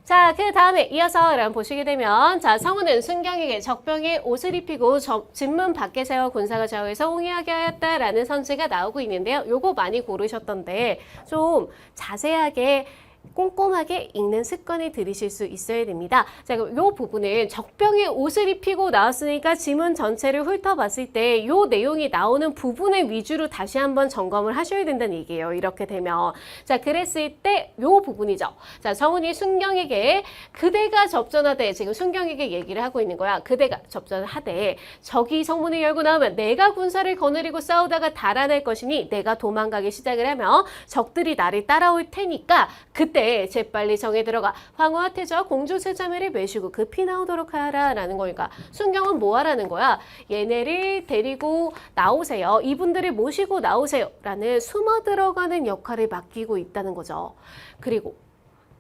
자, 그 다음에 이어서 여러분 보시게 되면 자, 성우는 순경에게 적병의 옷을 입히고 진문 밖에 세워 군사가 좌우에서 홍해하게 하였다라는 선지가 나오고 있는데요. 요거 많이 고르셨던데 좀 자세하게 꼼꼼하게 읽는 습관을 들이실 수 있어야 됩니다. 자, 그럼 이 부분은 적병의 옷을 입히고 나왔으니까 지문 전체를 훑어봤을 때 이 내용이 나오는 부분을 위주로 다시 한번 점검을 하셔야 된다는 얘기예요. 이렇게 되면. 자, 그랬을 때 이 부분이죠. 자, 성운이 순경에게 그대가 접전하되 지금 순경에게 얘기를 하고 있는 거야. 그대가 접전을 하되 적이 성문을 열고 나오면 내가 군사를 거느리고 싸우다가 달아날 것이니 내가 도망가기 시작을 하면 적들이 나를 따라올 테니까 그때 재빨리 성에 들어가 황후와 태자와 공주 세자매를 매시고 급히 나오도록 하라라는 거니까 순경은 뭐 하라는 거야? 얘네를 데리고 나오세요. 이분들을 모시고 나오세요. 라는 숨어 들어가는 역할을 맡기고 있다는 거죠. 그리고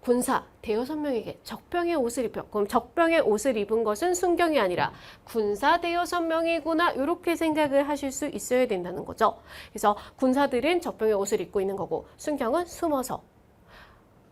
군사 대여섯 명에게 적병의 옷을 입혀. 그럼 적병의 옷을 입은 것은 순경이 아니라 군사 대여섯 명이구나 이렇게 생각을 하실 수 있어야 된다는 거죠. 그래서 군사들은 적병의 옷을 입고 있는 거고 순경은 숨어서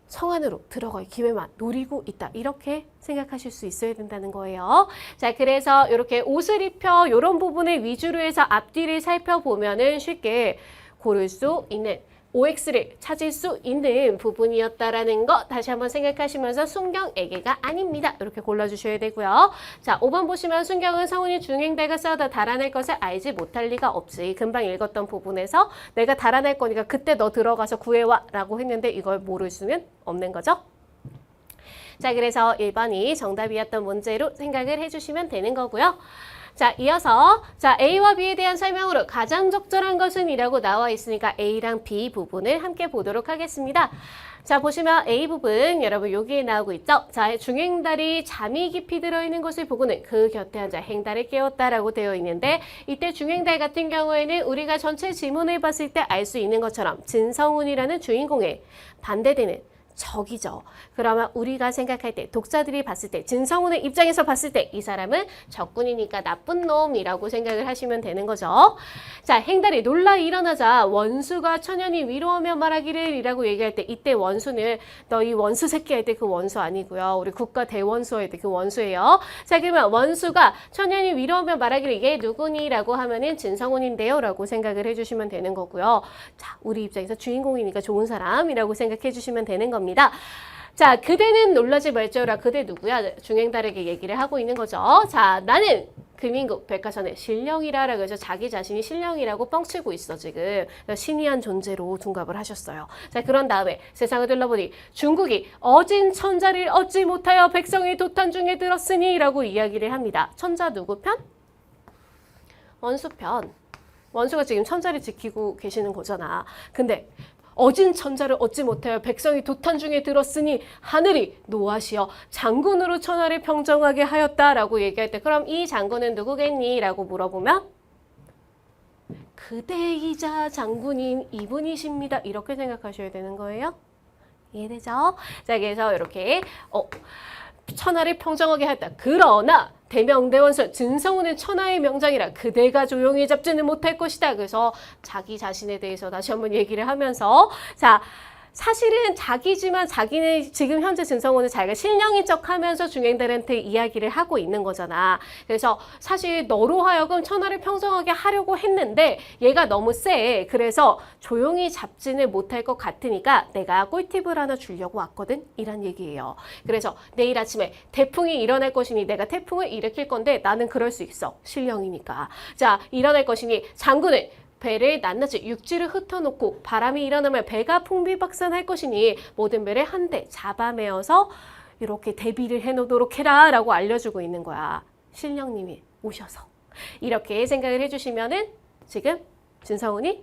성 안으로 들어갈 기회만 노리고 있다. 이렇게 생각하실 수 있어야 된다는 거예요. 자, 그래서 이렇게 옷을 입혀 이런 부분을 위주로 해서 앞뒤를 살펴보면은 쉽게 고를 수 있는 OX를 찾을 수 있는 부분이었다라는 거 다시 한번 생각하시면서 순경에게가 아닙니다. 이렇게 골라주셔야 되고요. 자, 5번 보시면 순경은 성운이 중행달과 싸우다 달아날 것을 알지 못할 리가 없지. 금방 읽었던 부분에서 내가 달아날 거니까 그때 너 들어가서 구해와 라고 했는데 이걸 모를 수는 없는 거죠. 자, 그래서 1번이 정답이었던 문제로 생각을 해주시면 되는 거고요. 자, 이어서 자 A와 B에 대한 설명으로 가장 적절한 것은 이라고 나와 있으니까 A랑 B 부분을 함께 보도록 하겠습니다. 자, 보시면 A 부분 여러분 여기에 나오고 있죠. 자, 중행달이 잠이 깊이 들어있는 것을 보고는 그 곁에 앉아 행달을 깨웠다라고 되어 있는데 이때 중행달 같은 경우에는 우리가 전체 지문을 봤을 때 알 수 있는 것처럼 진성훈이라는 주인공의 반대되는 적이죠. 그러면 우리가 생각할 때 독자들이 봤을 때 진성훈의 입장에서 봤을 때 이 사람은 적군이니까 나쁜 놈이라고 생각을 하시면 되는 거죠. 자, 행달이 놀라 일어나자 원수가 천연히 위로하며 말하기를 이라고 얘기할 때 이때 원수는 너 이 원수 새끼 할 때 그 원수 아니고요. 우리 국가 대원수 할 때 그 원수예요. 자, 그러면 원수가 천연히 위로하며 말하기를 이게 누구니? 라고 하면은 진성훈인데요. 라고 생각을 해주시면 되는 거고요. 자, 우리 입장에서 주인공이니까 좋은 사람이라고 생각해 주시면 되는 겁니다. 자, 그대는 놀라지 말지어라. 그대 누구야? 중행달에게 얘기를 하고 있는 거죠. 자, 나는 금인국 백화선의 신령이라 라고 해서 자기 자신이 신령이라고 뻥치고 있어 지금. 신이한 존재로 둔갑을 하셨어요. 자, 그런 다음에 세상을 둘러보니 중국이 어진 천자를 얻지 못하여 백성이 도탄 중에 들었으니 라고 이야기를 합니다. 천자 누구 편? 원수 편. 원수가 지금 천자를 지키고 계시는 거잖아. 근데 어진 천자를 얻지 못하여 백성이 도탄 중에 들었으니 하늘이 노하시어 장군으로 천하를 평정하게 하였다라고 얘기할 때 그럼 이 장군은 누구겠니? 라고 물어보면 그대이자 장군인 이분이십니다. 이렇게 생각하셔야 되는 거예요. 이해되죠? 자, 그래서 이렇게 천하를 평정하게 하였다. 그러나 대명대원수 진성훈은 천하의 명장이라 그대가 조용히 잡지는 못할 것이다. 그래서 자기 자신에 대해서 다시 한번 얘기를 하면서 자, 사실은 자기지만 자기는 지금 현재 진성훈은 자기가 신령인 척하면서 중행달한테 이야기를 하고 있는 거잖아. 그래서 사실 너로 하여금 천하를 평정하게 하려고 했는데 얘가 너무 세. 그래서 조용히 잡지는 못할 것 같으니까 내가 꿀팁을 하나 주려고 왔거든. 이란 얘기예요. 그래서 내일 아침에 태풍이 일어날 것이니 내가 태풍을 일으킬 건데 나는 그럴 수 있어. 신령이니까. 자, 일어날 것이니 장군은 배를 낱낱이 육지를 흩어놓고 바람이 일어나면 배가 풍비박산할 것이니 모든 배를 한데 잡아매어서 이렇게 대비를 해놓도록 해라 라고 알려주고 있는 거야. 신령님이 오셔서. 이렇게 생각을 해주시면은 지금 진성훈이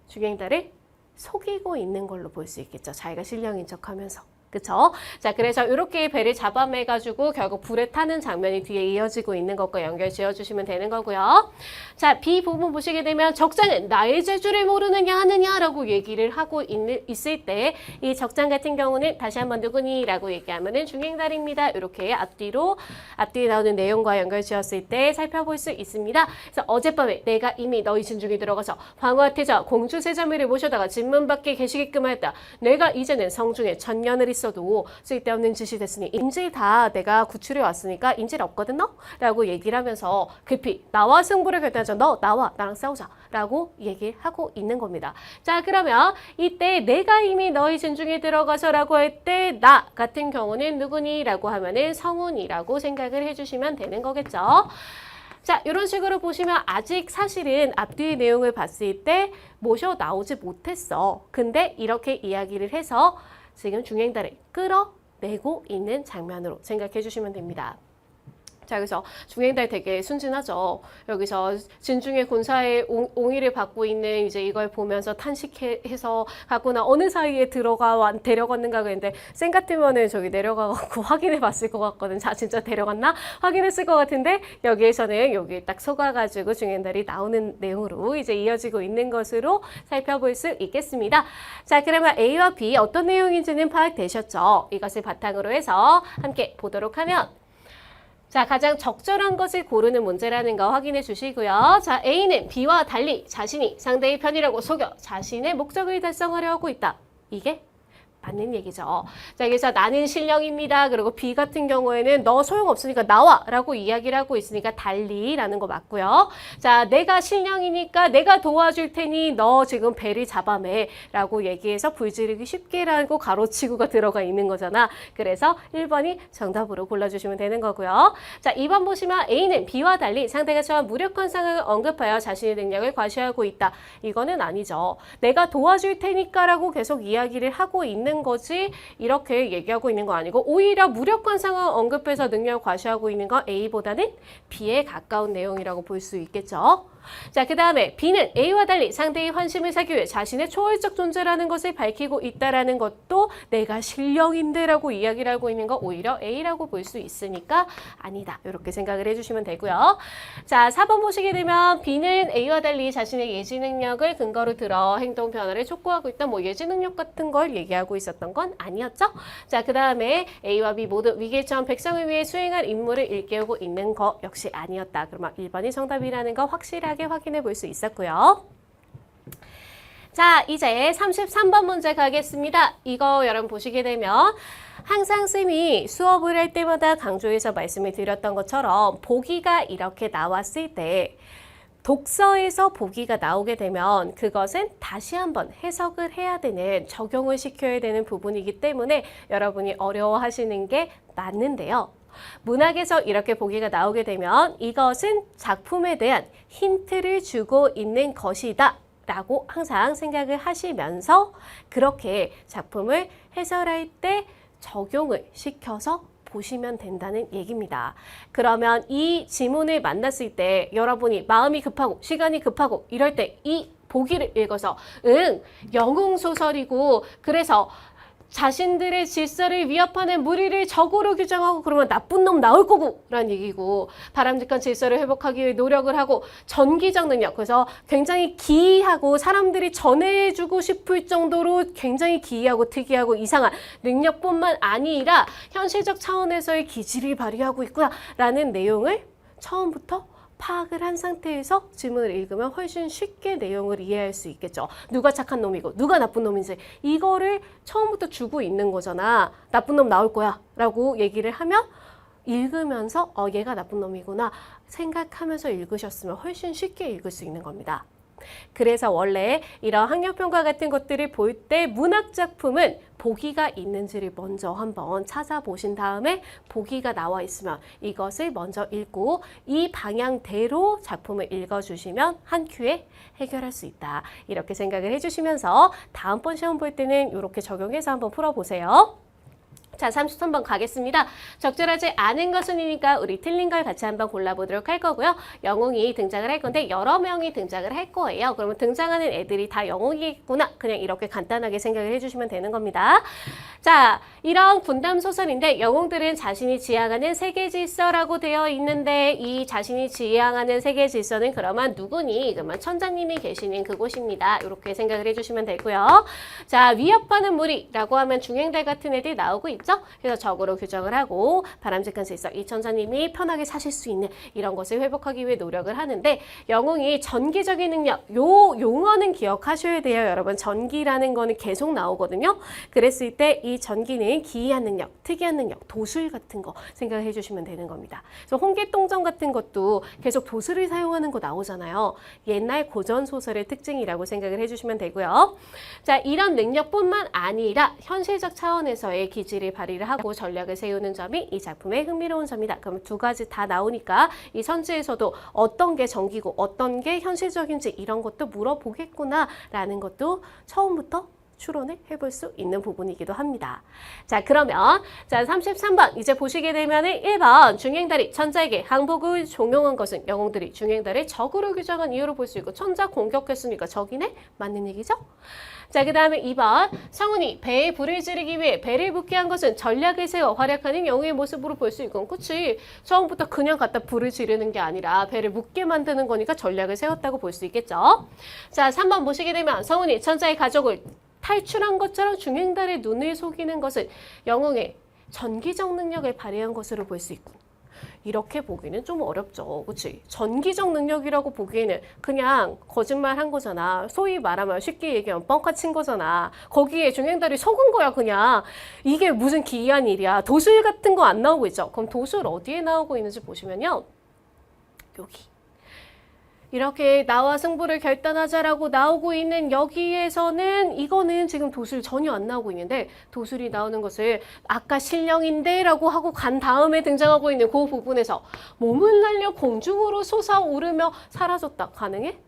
중행달을 속이고 있는 걸로 볼 수 있겠죠. 자기가 신령인 척하면서. 그쵸? 자, 그래서 이렇게 배를 잡아매가지고 결국 불에 타는 장면이 뒤에 이어지고 있는 것과 연결 지어주시면 되는 거고요. 자, B 부분 보시게 되면 적장은 나의 재주를 모르느냐 하느냐라고 얘기를 하고 있을 때 이 적장 같은 경우는 다시 한번 누구니? 라고 얘기하면은 중행달입니다. 이렇게 앞뒤에 나오는 내용과 연결 지었을 때 살펴볼 수 있습니다. 그래서 어젯밤에 내가 이미 너희 진중에 들어가서 황후태자 공주 세자매를 모셔다가 진문 밖에 계시게끔 하였다. 내가 이제는 성중에 천년을 있어도 쓸데없는 짓이 됐으니 인질 다 내가 구출해 왔으니까 인질 없거든 너? 라고 얘기를 하면서 급히 나와 승부를 결정하자. 너 나와 나랑 싸우자 라고 얘기하고 있는 겁니다. 자, 그러면 이때 내가 이미 너희 진중에 들어가서 라고 할 때 나 같은 경우는 누구니? 라고 하면은 성훈이라고 생각을 해주시면 되는 거겠죠. 자, 이런 식으로 보시면 아직 사실은 앞뒤의 내용을 봤을 때 모셔 나오지 못했어. 근데 이렇게 이야기를 해서 지금 중행달을 끌어내고 있는 장면으로 생각해 주시면 됩니다. 자, 그래서 중행달 되게 순진하죠. 여기서 진중의 군사의 옹의를 받고 있는 이제 이걸 보면서 탄식해서 갔구나. 어느 사이에 데려갔는가 그랬는데 쌩 같으면은 저기 내려가고 확인해 봤을 것 같거든. 자, 진짜 데려갔나? 확인했을 것 같은데 여기에서는 여기 딱 속아가지고 중행달이 나오는 내용으로 이제 이어지고 있는 것으로 살펴볼 수 있겠습니다. 자, 그러면 A와 B 어떤 내용인지는 파악되셨죠? 이것을 바탕으로 해서 함께 보도록 하면 자, 가장 적절한 것을 고르는 문제라는 거 확인해 주시고요. 자, A는 B와 달리 자신이 상대의 편이라고 속여 자신의 목적을 달성하려 하고 있다. 이게 맞는 얘기죠. 자, 그래서 나는 신령입니다. 그리고 B 같은 경우에는 너 소용없으니까 나와 라고 이야기를 하고 있으니까 달리라는 거 맞고요. 자, 내가 신령이니까 내가 도와줄 테니 너 지금 배를 잡아매 라고 얘기해서 불지르기 쉽게 라고 가로치고가 들어가 있는 거잖아. 그래서 1번이 정답으로 골라주시면 되는 거고요. 자, 2번 보시면 A는 B와 달리 상대가 처한 무력한 상황을 언급하여 자신의 능력을 과시하고 있다. 이거는 아니죠. 내가 도와줄 테니까 라고 계속 이야기를 하고 있는 있는 거지 이렇게 얘기하고 있는 거 아니고 오히려 무력한 상황 언급해서 능력을 과시하고 있는 건 A보다는 B에 가까운 내용이라고 볼 수 있겠죠. 자, 그 다음에 B는 A와 달리 상대의 환심을 사기 위해 자신의 초월적 존재라는 것을 밝히고 있다라는 것도 내가 신령인데라고 이야기를 하고 있는 거 오히려 A라고 볼 수 있으니까 아니다. 이렇게 생각을 해주시면 되고요. 자, 4번 보시게 되면 B는 A와 달리 자신의 예지 능력을 근거로 들어 행동 변화를 촉구하고 있다. 뭐 예지 능력 같은 걸 얘기하고 있었던 건 아니었죠. 자, 그 다음에 A와 B 모두 위기에 처한 백성을 위해 수행할 임무를 일깨우고 있는 거 역시 아니었다. 그러면 1번이 정답이라는 거 확실하게 확인해 볼 수 있었고요. 자, 이제 33번 문제 가겠습니다. 이거 여러분 보시게 되면 항상 쌤이 수업을 할 때마다 강조해서 말씀을 드렸던 것처럼 보기가 이렇게 나왔을 때 독서에서 보기가 나오게 되면 그것은 다시 한번 해석을 해야 되는, 적용을 시켜야 되는 부분이기 때문에 여러분이 어려워하시는 게 맞는데요. 문학에서 이렇게 보기가 나오게 되면 이것은 작품에 대한 힌트를 주고 있는 것이다 라고 항상 생각을 하시면서 그렇게 작품을 해설할 때 적용을 시켜서 보시면 된다는 얘기입니다. 그러면 이 지문을 만났을 때 여러분이 마음이 급하고 시간이 급하고 이럴 때 이 보기를 읽어서 영웅소설이고 그래서 자신들의 질서를 위협하는 무리를 적으로 규정하고 그러면 나쁜 놈 나올 거고 라는 얘기고 바람직한 질서를 회복하기 위해 노력을 하고 전기적 능력 그래서 굉장히 기이하고 사람들이 전해주고 싶을 정도로 굉장히 기이하고 특이하고 이상한 능력뿐만 아니라 현실적 차원에서의 기질을 발휘하고 있구나 라는 내용을 처음부터 파악을 한 상태에서 지문을 읽으면 훨씬 쉽게 내용을 이해할 수 있겠죠. 누가 착한 놈이고 누가 나쁜 놈인지 이거를 처음부터 주고 있는 거잖아. 나쁜 놈 나올 거야 라고 얘기를 하면 읽으면서 얘가 나쁜 놈이구나 생각하면서 읽으셨으면 훨씬 쉽게 읽을 수 있는 겁니다. 그래서 원래 이런 학력평가 같은 것들을 볼 때 문학작품은 보기가 있는지를 먼저 한번 찾아보신 다음에 보기가 나와 있으면 이것을 먼저 읽고 이 방향대로 작품을 읽어주시면 한 큐에 해결할 수 있다. 이렇게 생각을 해주시면서 다음번 시험 볼 때는 이렇게 적용해서 한번 풀어보세요. 자, 33번 가겠습니다. 적절하지 않은 것은이니까 우리 틀린 걸 같이 한번 골라보도록 할 거고요. 영웅이 등장을 할 건데 여러 명이 등장을 할 거예요. 그러면 등장하는 애들이 다 영웅이겠구나. 그냥 이렇게 간단하게 생각을 해주시면 되는 겁니다. 자, 이런 군담 소설인데 영웅들은 자신이 지향하는 세계 질서라고 되어 있는데 이 자신이 지향하는 세계 질서는 그러면 누구니? 그러면 천자님이 계시는 그곳입니다. 이렇게 생각을 해주시면 되고요. 자, 위협하는 무리라고 하면 중행달 같은 애들이 나오고 있죠. 그래서 적으로 규정을 하고 바람직한 질서, 이 천사님이 편하게 사실 수 있는 이런 것을 회복하기 위해 노력을 하는데 영웅이 전기적인 능력, 요 용어는 기억하셔야 돼요. 여러분 전기라는 거는 계속 나오거든요. 그랬을 때 이 전기는 기이한 능력, 특이한 능력, 도술 같은 거 생각해 주시면 되는 겁니다. 그래서 홍길동전 같은 것도 계속 도술을 사용하는 거 나오잖아요. 옛날 고전 소설의 특징이라고 생각을 해주시면 되고요. 자, 이런 능력뿐만 아니라 현실적 차원에서의 기질을 발휘를 하고 전략을 세우는 점이 이 작품의 흥미로운 점이다. 그럼 두 가지 다 나오니까 이 선지에서도 어떤 게 전기고 어떤 게 현실적인지 이런 것도 물어보겠구나 라는 것도 처음부터 추론을 해볼 수 있는 부분이기도 합니다. 자, 그러면 33번 이제 보시게 되면은 1번 중행달이 천자에게 항복을 종용한 것은 영웅들이 중행달을 적으로 규정한 이유로 볼 수 있고 천자 공격했으니까 적이네? 맞는 얘기죠? 자, 그 다음에 2번 성운이 배에 불을 지르기 위해 배를 붙게 한 것은 전략을 세워 활약하는 영웅의 모습으로 볼 수 있고 그치? 처음부터 그냥 갖다 불을 지르는 게 아니라 배를 붙게 만드는 거니까 전략을 세웠다고 볼 수 있겠죠? 자, 3번 보시게 되면 성운이 천자의 가족을 탈출한 것처럼 중행달의 눈을 속이는 것은 영웅의 전기적 능력을 발휘한 것으로 볼 수 있고 이렇게 보기는 좀 어렵죠. 그치? 전기적 능력이라고 보기에는 그냥 거짓말 한 거잖아. 소위 말하면 쉽게 얘기하면 뻥카 친 거잖아. 거기에 중행달이 속은 거야 그냥. 이게 무슨 기이한 일이야. 도술 같은 거 안 나오고 있죠. 그럼 도술 어디에 나오고 있는지 보시면요. 여기. 이렇게 나와 승부를 결단하자라고 나오고 있는 여기에서는 이거는 지금 도술 전혀 안 나오고 있는데 도술이 나오는 것을 아까 신령인데 라고 하고 간 다음에 등장하고 있는 그 부분에서 몸을 날려 공중으로 솟아오르며 사라졌다. 가능해?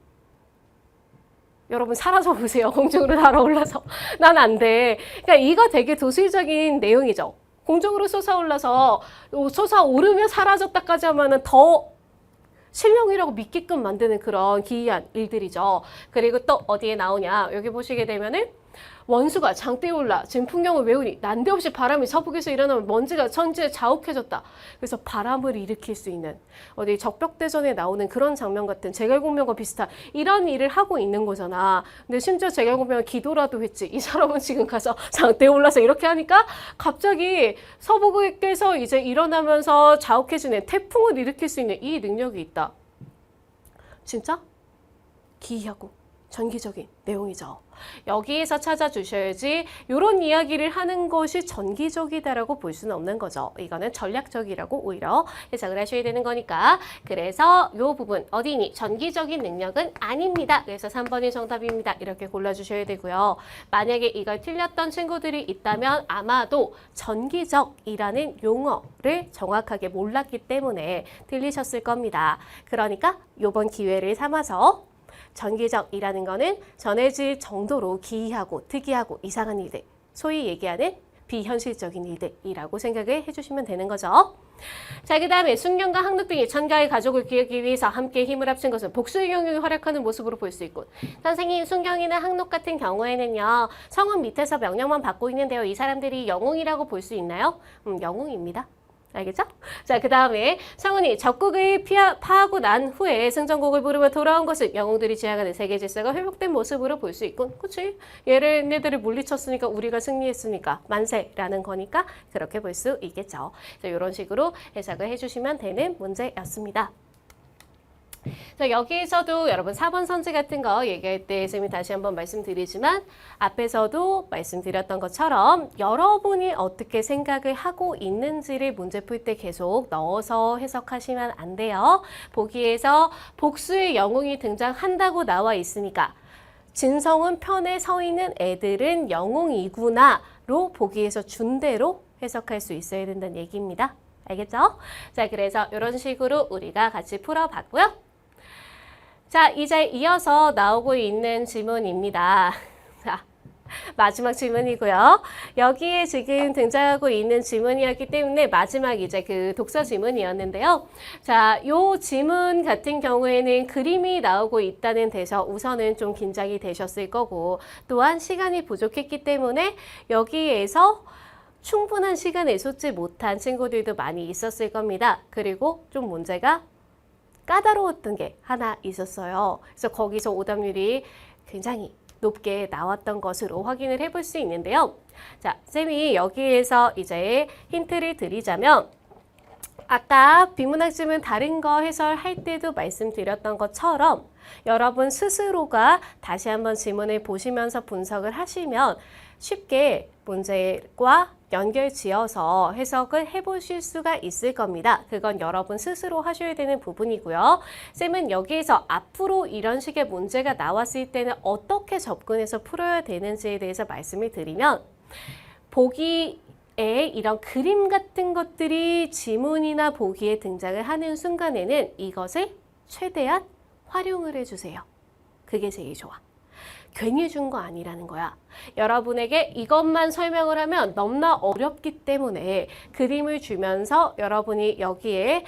여러분 사라져 보세요. 공중으로 날아올라서. 난 안 돼. 그러니까 이거 되게 도술적인 내용이죠. 공중으로 솟아올라서 솟아오르며 사라졌다까지 하면은 더 실명이라고 믿게끔 만드는 그런 기이한 일들이죠. 그리고 또 어디에 나오냐. 여기 보시게 되면은 원수가 장대에 올라 지금 풍경을 외우니 난데없이 바람이 서북에서 일어나면 먼지가 천지에 자욱해졌다. 그래서 바람을 일으킬 수 있는 어디 적벽대전에 나오는 그런 장면 같은 제갈공명과 비슷한 이런 일을 하고 있는 거잖아. 근데 심지어 제갈공명은 기도라도 했지. 이 사람은 지금 가서 장대에 올라서 이렇게 하니까 갑자기 서북에서 이제 일어나면서 자욱해지는 태풍을 일으킬 수 있는 이 능력이 있다. 진짜 기이하고 전기적인 내용이죠. 여기에서 찾아주셔야지 이런 이야기를 하는 것이 전기적이다라고 볼 수는 없는 거죠. 이거는 전략적이라고 오히려 해석을 하셔야 되는 거니까. 그래서 이 부분 어디니? 전기적인 능력은 아닙니다. 그래서 3번이 정답입니다. 이렇게 골라주셔야 되고요. 만약에 이걸 틀렸던 친구들이 있다면 아마도 전기적이라는 용어를 정확하게 몰랐기 때문에 틀리셨을 겁니다. 그러니까 이번 기회를 삼아서 전기적이라는 거는 전해질 정도로 기이하고 특이하고 이상한 일들, 소위 얘기하는 비현실적인 일들이라고 생각을 해주시면 되는 거죠. 자, 그 다음에 순경과 항록 등이 천가의 가족을 기르기 위해서 함께 힘을 합친 것은 복수의 영역이 활약하는 모습으로 볼 수 있고, 선생님 순경이나 항록 같은 경우에는요, 성은 밑에서 명령만 받고 있는데요, 이 사람들이 영웅이라고 볼 수 있나요? 영웅입니다. 알겠죠? 자, 그 다음에 성훈이 적국을 파하고 난 후에 승전곡을 부르며 돌아온 것을 영웅들이 지향하는 세계 질서가 회복된 모습으로 볼 수 있군. 그치? 얘네들을 물리쳤으니까 우리가 승리했으니까 만세라는 거니까 그렇게 볼 수 있겠죠. 자, 이런 식으로 해석을 해주시면 되는 문제였습니다. 자, 여기에서도 여러분 4번 선지 같은 거 얘기할 때 쌤이 다시 한번 말씀드리지만 앞에서도 말씀드렸던 것처럼 여러분이 어떻게 생각을 하고 있는지를 문제 풀 때 계속 넣어서 해석하시면 안 돼요. 보기에서 복수의 영웅이 등장한다고 나와 있으니까 진성은 편에 서 있는 애들은 영웅이구나로 보기에서 준 대로 해석할 수 있어야 된다는 얘기입니다. 알겠죠? 자, 그래서 이런 식으로 우리가 같이 풀어봤고요. 자, 이제 이어서 나오고 있는 질문입니다. 자, 마지막 질문이고요. 여기에 지금 등장하고 있는 질문이었기 때문에 마지막 이제 그 독서 질문이었는데요. 자, 요 질문 같은 경우에는 그림이 나오고 있다는 데서 우선은 좀 긴장이 되셨을 거고, 또한 시간이 부족했기 때문에 여기에서 충분한 시간을 쏟지 못한 친구들도 많이 있었을 겁니다. 그리고 좀 문제가 까다로웠던 게 하나 있었어요. 그래서 거기서 오답률이 굉장히 높게 나왔던 것으로 확인을 해볼 수 있는데요. 자, 쌤이 여기에서 이제 힌트를 드리자면 아까 비문학 질문 다른 거 해설할 때도 말씀드렸던 것처럼 여러분 스스로가 다시 한번 질문을 보시면서 분석을 하시면 쉽게 문제과 연결 지어서 해석을 해보실 수가 있을 겁니다. 그건 여러분 스스로 하셔야 되는 부분이고요. 쌤은 여기에서 앞으로 이런 식의 문제가 나왔을 때는 어떻게 접근해서 풀어야 되는지에 대해서 말씀을 드리면 보기에 이런 그림 같은 것들이 지문이나 보기에 등장을 하는 순간에는 이것을 최대한 활용을 해주세요. 그게 제일 좋아. 괜히 준 거 아니라는 거야. 여러분에게 이것만 설명을 하면 너무나 어렵기 때문에 그림을 주면서 여러분이 여기에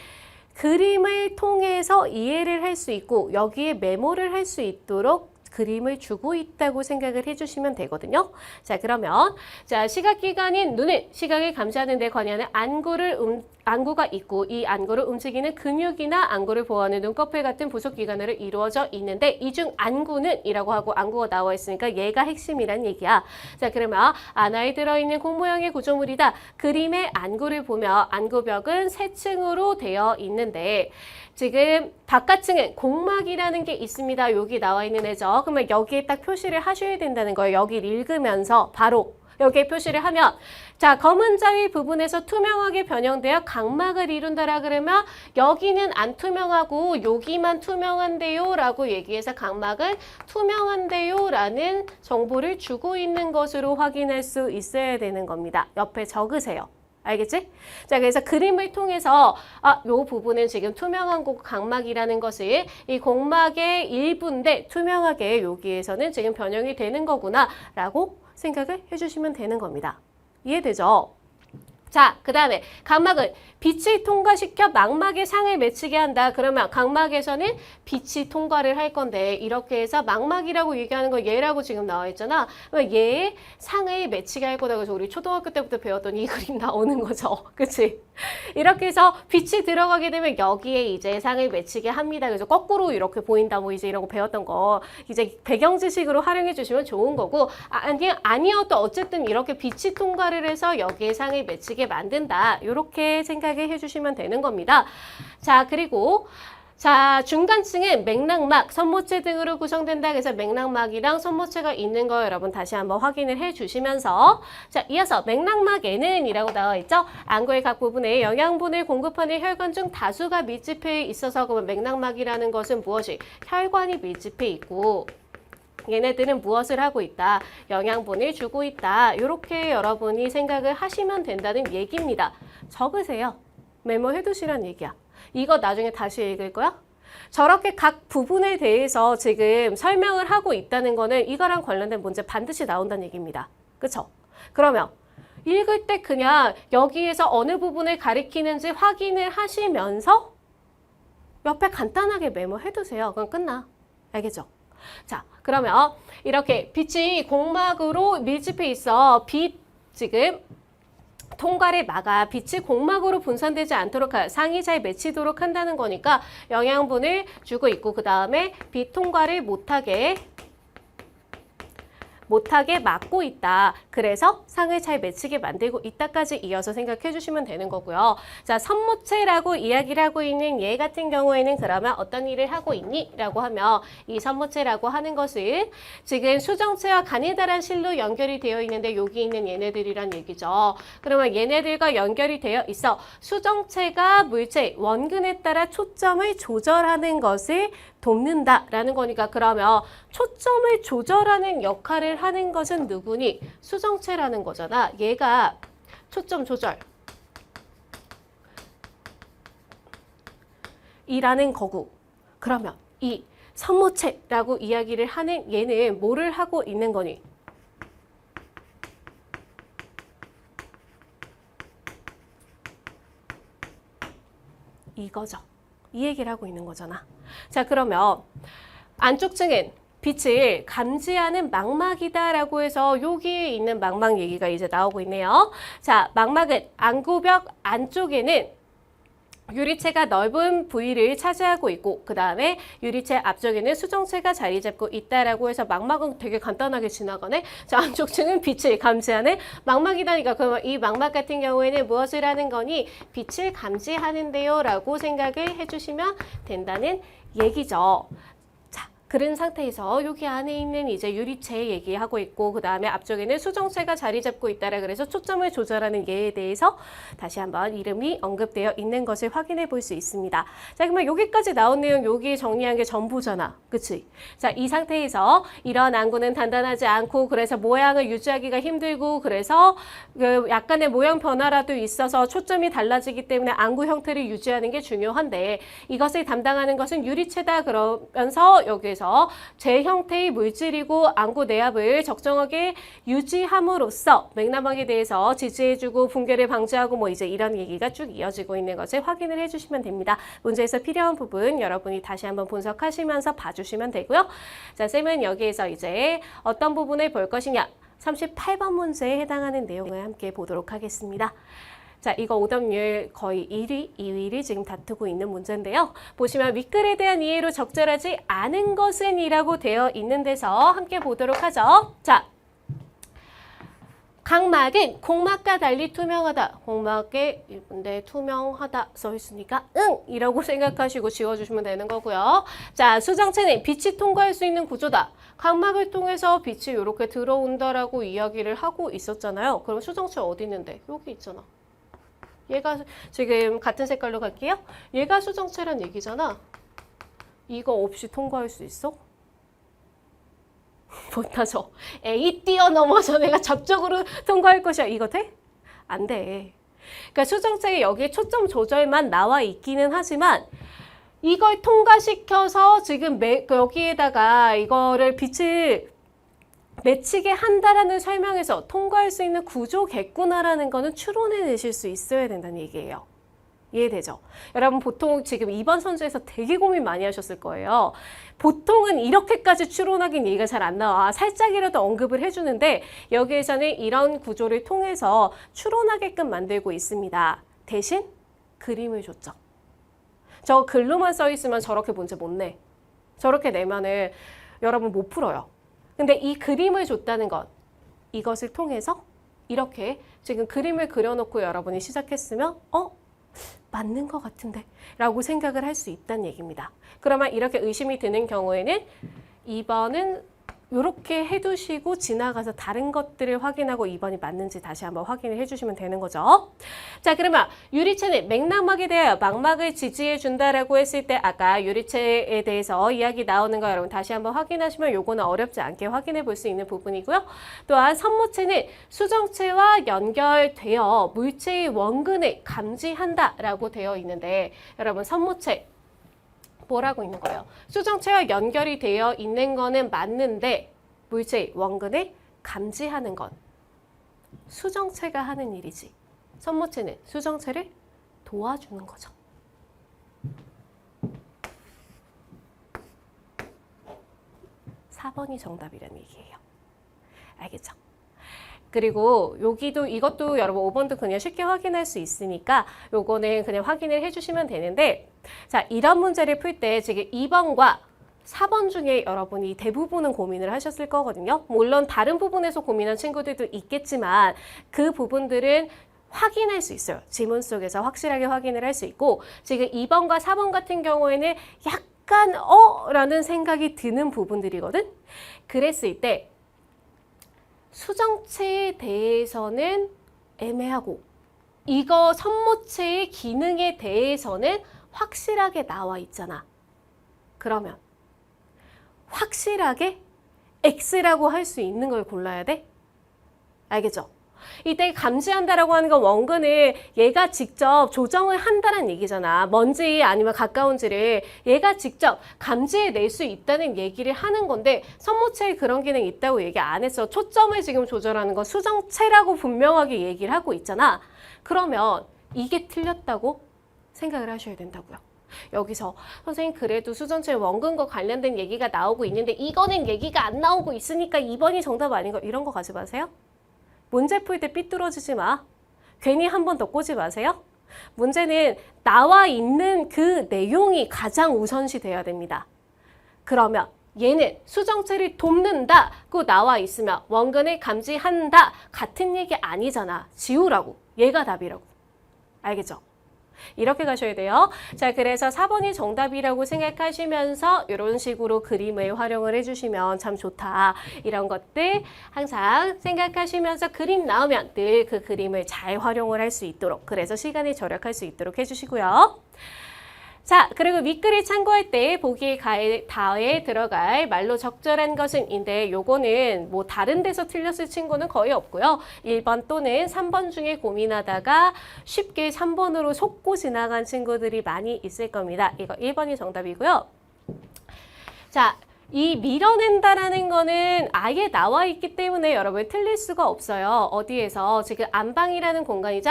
그림을 통해서 이해를 할 수 있고 여기에 메모를 할 수 있도록 그림을 주고 있다고 생각을 해주시면 되거든요. 자, 그러면 자 시각기관인 눈은 시각을 감지하는 데 관여하는 안구가 있고 이 안구를 움직이는 근육이나 안구를 보호하는 눈꺼풀 같은 부속기관으로 이루어져 있는데 이 중 안구는 이라고 하고 안구가 나와 있으니까 얘가 핵심이란 얘기야. 자, 그러면 안화에 들어있는 공 모양의 구조물이다. 그림의 안구를 보면 안구벽은 세 층으로 되어 있는데 지금 바깥층은 공막이라는 게 있습니다. 여기 나와 있는 애죠. 그러면 여기에 딱 표시를 하셔야 된다는 거예요. 여기를 읽으면서 바로 여기에 표시를 하면 자 검은 자위 부분에서 투명하게 변형되어 각막을 이룬다라 그러면 여기는 안 투명하고 여기만 투명한데요 라고 얘기해서 각막은 투명한데요 라는 정보를 주고 있는 것으로 확인할 수 있어야 되는 겁니다. 옆에 적으세요. 알겠지? 자, 그래서 그림을 통해서 요 부분은 지금 투명한 각막이라는 것을 이 공막의 일부인데 투명하게 여기에서는 지금 변형이 되는 거구나 라고 생각을 해주시면 되는 겁니다. 이해되죠? 자, 그 다음에 각막은 빛이 통과시켜 망막의 상을 맺히게 한다. 그러면 각막에서는 빛이 통과를 할 건데 이렇게 해서 망막이라고 얘기하는 거 얘라고 지금 나와 있잖아. 그러면 얘의 상을 맺히게 할 거다. 그래서 우리 초등학교 때부터 배웠던 이 그림 나오는 거죠. 그치? 이렇게 해서 빛이 들어가게 되면 여기에 이제 상을 맺히게 합니다. 그래서 거꾸로 이렇게 보인다. 뭐 이제 이런 거 배웠던 거 이제 배경 지식으로 활용해 주시면 좋은 거고 아니어도 어쨌든 이렇게 빛이 통과를 해서 여기에 상을 맺히게 만든다. 이렇게 생각을 해주시면 되는 겁니다. 자, 그리고 자, 중간층은 맥락막, 선모체 등으로 구성된다. 그래서 맥락막이랑 선모체가 있는 거 여러분 다시 한번 확인을 해주시면서 자, 이어서 맥락막에는 이라고 나와 있죠. 안구의 각 부분에 영양분을 공급하는 혈관 중 다수가 밀집해 있어서 그러면 맥락막이라는 것은 무엇이? 혈관이 밀집해 있고 얘네들은 무엇을 하고 있다? 영양분을 주고 있다. 이렇게 여러분이 생각을 하시면 된다는 얘기입니다. 적으세요. 메모해 두시란 얘기야. 이거 나중에 다시 읽을 거야? 저렇게 각 부분에 대해서 지금 설명을 하고 있다는 거는 이거랑 관련된 문제 반드시 나온다는 얘기입니다. 그쵸? 그러면 읽을 때 그냥 여기에서 어느 부분을 가리키는지 확인을 하시면서 옆에 간단하게 메모해 두세요. 그럼 끝나. 알겠죠? 자, 그러면 이렇게 빛이 공막으로 밀집해 있어. 빛 지금 통과를 막아 빛이 공막으로 분산되지 않도록 상이 잘 맺히도록 한다는 거니까 영양분을 주고 있고 그 다음에 빛 통과를 못하게 막고 있다. 그래서 상을 잘 맺히게 만들고 있다까지 이어서 생각해 주시면 되는 거고요. 자, 선모체라고 이야기를 하고 있는 얘 같은 경우에는 그러면 어떤 일을 하고 있니? 라고 하면 이 선모체라고 하는 것은 지금 수정체와 가느다란 실로 연결이 되어 있는데 여기 있는 얘네들이란 얘기죠. 그러면 얘네들과 연결이 되어 있어. 수정체가 물체, 원근에 따라 초점을 조절하는 것을 돕는다라는 거니까 그러면 초점을 조절하는 역할을 하는 것은 누구니? 수정체라는 거잖아. 얘가 초점 조절 이라는 거고 그러면 이 선모체라고 이야기를 하는 얘는 뭐를 하고 있는 거니? 이거죠. 이 얘기를 하고 있는 거잖아. 자, 그러면 안쪽 층은 빛을 감지하는 망막이다라고 해서 여기에 있는 망막 얘기가 이제 나오고 있네요. 자, 망막은 안구벽 안쪽에는 유리체가 넓은 부위를 차지하고 있고 그 다음에 유리체 앞쪽에는 수정체가 자리 잡고 있다라고 해서 망막은 되게 간단하게 지나가네. 자, 안쪽 층은 빛을 감지하는 망막이다니까 그러면 이 망막 같은 경우에는 무엇을 하는 거니? 빛을 감지하는데요 라고 생각을 해주시면 된다는 얘기죠. 그런 상태에서 여기 안에 있는 이제 유리체 얘기하고 있고 그 다음에 앞쪽에는 수정체가 자리 잡고 있다라 그래서 초점을 조절하는 예에 대해서 다시 한번 이름이 언급되어 있는 것을 확인해 볼 수 있습니다. 자, 그러면 여기까지 나온 내용 여기 정리한 게 전부잖아. 그치? 자, 이 상태에서 이런 안구는 단단하지 않고 그래서 모양을 유지하기가 힘들고 그래서 그 약간의 모양 변화라도 있어서 초점이 달라지기 때문에 안구 형태를 유지하는 게 중요한데 이것을 담당하는 것은 유리체다 그러면서 여기에서 제 형태의 물질이고 안구 내압을 적정하게 유지함으로써 맥락막에 대해서 지지해주고 붕괴를 방지하고 뭐 이제 이런 얘기가 쭉 이어지고 있는 것을 확인을 해주시면 됩니다. 문제에서 필요한 부분 여러분이 다시 한번 분석하시면서 봐주시면 되고요. 자, 쌤은 여기에서 이제 어떤 부분을 볼 것이냐 38번 문제에 해당하는 내용을 함께 보도록 하겠습니다. 자, 이거 오답률 거의 1위, 2위를 지금 다투고 있는 문제인데요. 보시면 윗글에 대한 이해로 적절하지 않은 것은 이라고 되어 있는 데서 함께 보도록 하죠. 자, 각막은 공막과 달리 투명하다. 공막에 근데 투명하다 써 있으니까 응! 이라고 생각하시고 지워주시면 되는 거고요. 자, 수정체는 빛이 통과할 수 있는 구조다. 각막을 통해서 빛이 이렇게 들어온다라고 이야기를 하고 있었잖아요. 그럼 수정체 어디 있는데? 여기 있잖아. 얘가 지금 같은 색깔로 갈게요. 얘가 수정체란 얘기잖아. 이거 없이 통과할 수 있어? 못하죠. 에이 뛰어넘어서 내가 저쪽으로 통과할 것이야. 이거 돼? 안 돼. 그러니까 수정체에 여기에 초점 조절만 나와 있기는 하지만 이걸 통과시켜서 지금 여기에다가 이거를 빛을 맺히게 한다라는 설명에서 통과할 수 있는 구조겠구나라는 거는 추론해내실 수 있어야 된다는 얘기예요. 이해되죠? 여러분 보통 지금 이번 선주에서 되게 고민 많이 하셨을 거예요. 보통은 이렇게까지 추론하긴 얘기가 잘 안 나와. 살짝이라도 언급을 해주는데 여기에서는 이런 구조를 통해서 추론하게끔 만들고 있습니다. 대신 그림을 줬죠. 저 글로만 써 있으면 저렇게 문제 못 내. 저렇게 내면은 여러분 못 풀어요. 근데 이 그림을 줬다는 것, 이것을 통해서 이렇게 지금 그림을 그려놓고 여러분이 시작했으면 맞는 것 같은데 라고 생각을 할 수 있다는 얘기입니다. 그러면 이렇게 의심이 드는 경우에는 2번은 이렇게 해두시고 지나가서 다른 것들을 확인하고 2번이 맞는지 다시 한번 확인을 해주시면 되는 거죠. 자, 그러면 유리체는 맥락막에 대하여 망막을 지지해 준다라고 했을 때 아까 유리체에 대해서 이야기 나오는 거 여러분 다시 한번 확인하시면 요거는 어렵지 않게 확인해 볼 수 있는 부분이고요. 또한 선모체는 수정체와 연결되어 물체의 원근을 감지한다라고 되어 있는데 여러분 선모체 뭐라고 있는 거예요? 수정체와 연결이 되어 있는 거는 맞는데 물체의 원근을 감지하는 건 수정체가 하는 일이지. 선모체는 수정체를 도와주는 거죠. (4번이) 정답이라는 얘기예요. 알겠죠? 그리고 여기도 이것도 여러분 5번도 그냥 쉽게 확인할 수 있으니까 요거는 그냥 확인을 해주시면 되는데 자, 이런 문제를 풀 때 지금 2번과 4번 중에 여러분이 대부분은 고민을 하셨을 거거든요. 물론 다른 부분에서 고민한 친구들도 있겠지만 그 부분들은 확인할 수 있어요. 지문 속에서 확실하게 확인을 할 수 있고 지금 2번과 4번 같은 경우에는 약간 라는 생각이 드는 부분들이거든. 그랬을 때 수정체에 대해서는 애매하고 이거 선모체의 기능에 대해서는 확실하게 나와 있잖아. 그러면 확실하게 X라고 할 수 있는 걸 골라야 돼? 알겠죠? 이때 감지한다라고 하는 건 원근을 얘가 직접 조정을 한다는 얘기잖아. 먼지 아니면 가까운지를 얘가 직접 감지해낼 수 있다는 얘기를 하는 건데 선모체에 그런 기능이 있다고 얘기 안 했어. 초점을 지금 조절하는 건 수정체라고 분명하게 얘기를 하고 있잖아. 그러면 이게 틀렸다고 생각을 하셔야 된다고요. 여기서 선생님 그래도 수정체 원근과 관련된 얘기가 나오고 있는데 이거는 얘기가 안 나오고 있으니까 2번이 정답 아닌가 이런 거 가지 마세요. 문제 풀 때 삐뚤어지지 마. 괜히 한 번 더 꼬지 마세요. 문제는 나와 있는 그 내용이 가장 우선시 돼야 됩니다. 그러면 얘는 수정체를 돕는다고 나와 있으면 원근을 감지한다 같은 얘기 아니잖아. 지우라고. 얘가 답이라고. 알겠죠? 이렇게 가셔야 돼요. 자, 그래서 4번이 정답이라고 생각하시면서 이런 식으로 그림을 활용을 해주시면 참 좋다. 이런 것들 항상 생각하시면서 그림 나오면 늘 그 그림을 잘 활용을 할 수 있도록 그래서 시간을 절약할 수 있도록 해주시고요. 자, 그리고 윗글을 참고할 때 보기에 다에 들어갈 말로 적절한 것은인데 요거는 뭐 다른 데서 틀렸을 친구는 거의 없고요. 1번 또는 3번 중에 고민하다가 쉽게 3번으로 속고 지나간 친구들이 많이 있을 겁니다. 이거 1번이 정답이고요. 자, 이 밀어낸다라는 거는 아예 나와 있기 때문에 여러분 틀릴 수가 없어요. 어디에서? 지금 안방이라는 공간이죠.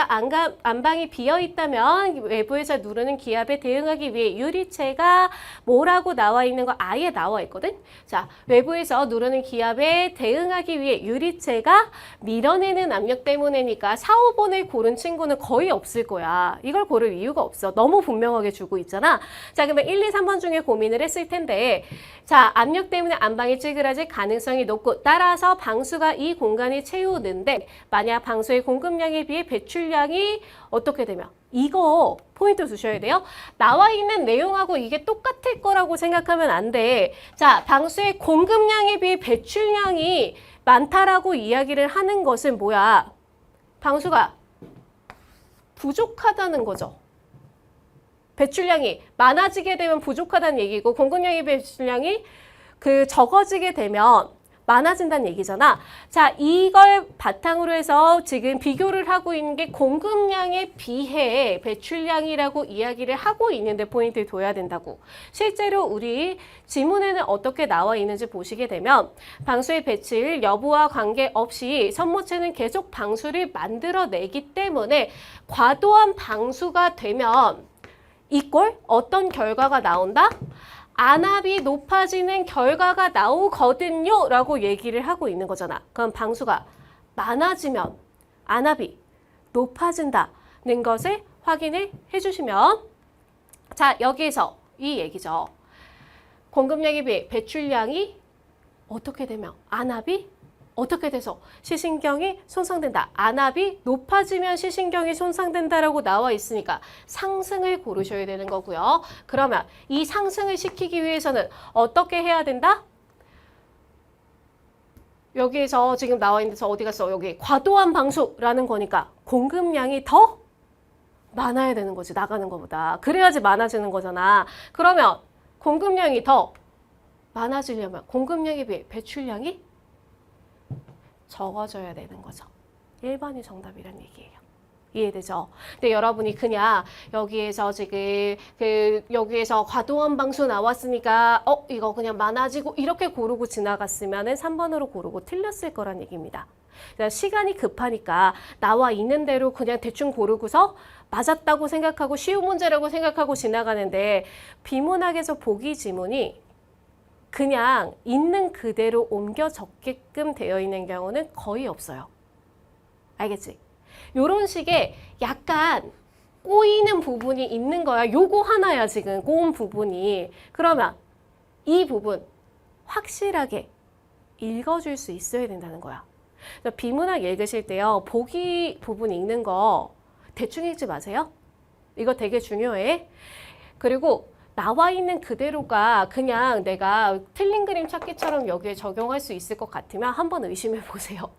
안방이 비어 있다면 외부에서 누르는 기압에 대응하기 위해 유리체가 뭐라고 나와 있는 거 아예 나와 있거든. 자, 외부에서 누르는 기압에 대응하기 위해 유리체가 밀어내는 압력 때문에니까 4, 5번을 고른 친구는 거의 없을 거야. 이걸 고를 이유가 없어. 너무 분명하게 주고 있잖아. 자, 그러면 1, 2, 3번 중에 고민을 했을 텐데 자, 압력 때문에 안방이 찌그러질 가능성이 높고 따라서 방수가 이 공간을 채우는데 만약 방수의 공급량에 비해 배출량이 어떻게 되면 이거 포인트 주셔야 돼요. 나와 있는 내용하고 이게 똑같을 거라고 생각하면 안 돼. 자, 방수의 공급량에 비해 배출량이 많다라고 이야기를 하는 것은 뭐야? 방수가 부족하다는 거죠. 배출량이 많아지게 되면 부족하다는 얘기고 공급량의 배출량이 적어지게 되면 많아진다는 얘기잖아. 자, 이걸 바탕으로 해서 지금 비교를 하고 있는 게 공급량에 비해 배출량이라고 이야기를 하고 있는데 포인트를 둬야 된다고. 실제로 우리 지문에는 어떻게 나와 있는지 보시게 되면 방수의 배출 여부와 관계없이 선모체는 계속 방수를 만들어내기 때문에 과도한 방수가 되면 이꼴 어떤 결과가 나온다? 안압이 높아지는 결과가 나오거든요 라고 얘기를 하고 있는 거잖아. 그럼 방수가 많아지면 안압이 높아진다는 것을 확인을 해주시면 자, 여기에서 이 얘기죠. 공급량에 비해 배출량이 어떻게 되면 안압이 어떻게 돼서 시신경이 손상된다. 안압이 높아지면 시신경이 손상된다라고 나와 있으니까 상승을 고르셔야 되는 거고요. 그러면 이 상승을 시키기 위해서는 어떻게 해야 된다? 여기에서 지금 나와 있는 데서 어디 갔어? 여기 과도한 방수라는 거니까 공급량이 더 많아야 되는 거지. 나가는 것보다. 그래야지 많아지는 거잖아. 그러면 공급량이 더 많아지려면 공급량에 비해 배출량이 적어져야 되는 거죠. 1번이 정답이란 얘기예요. 이해되죠? 근데 여러분이 그냥 여기에서 지금 여기에서 과도한 방수 나왔으니까 이거 그냥 많아지고 이렇게 고르고 지나갔으면은 3번으로 고르고 틀렸을 거란 얘기입니다. 시간이 급하니까 나와 있는 대로 그냥 대충 고르고서 맞았다고 생각하고 쉬운 문제라고 생각하고 지나가는데 비문학에서 보기 지문이 그냥 있는 그대로 옮겨 적게끔 되어 있는 경우는 거의 없어요. 알겠지? 요런 식의 약간 꼬이는 부분이 있는 거야. 요거 하나야 지금 꼬은 부분이. 그러면 이 부분 확실하게 읽어줄 수 있어야 된다는 거야. 비문학 읽으실 때요. 보기 부분 읽는 거 대충 읽지 마세요. 이거 되게 중요해. 그리고 나와 있는 그대로가 그냥 내가 틀린 그림 찾기처럼 여기에 적용할 수 있을 것 같으면 한번 의심해 보세요.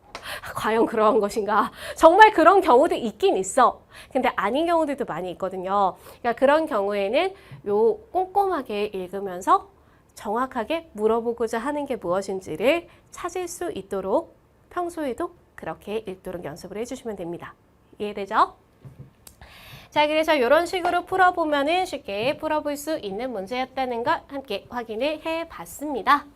과연 그러한 것인가? 정말 그런 경우도 있긴 있어. 근데 아닌 경우들도 많이 있거든요. 그러니까 그런 경우에는 요 꼼꼼하게 읽으면서 정확하게 물어보고자 하는 게 무엇인지를 찾을 수 있도록 평소에도 그렇게 읽도록 연습을 해주시면 됩니다. 이해되죠? 자, 그래서 이런 식으로 풀어보면은 쉽게 풀어볼 수 있는 문제였다는 걸 함께 확인을 해봤습니다.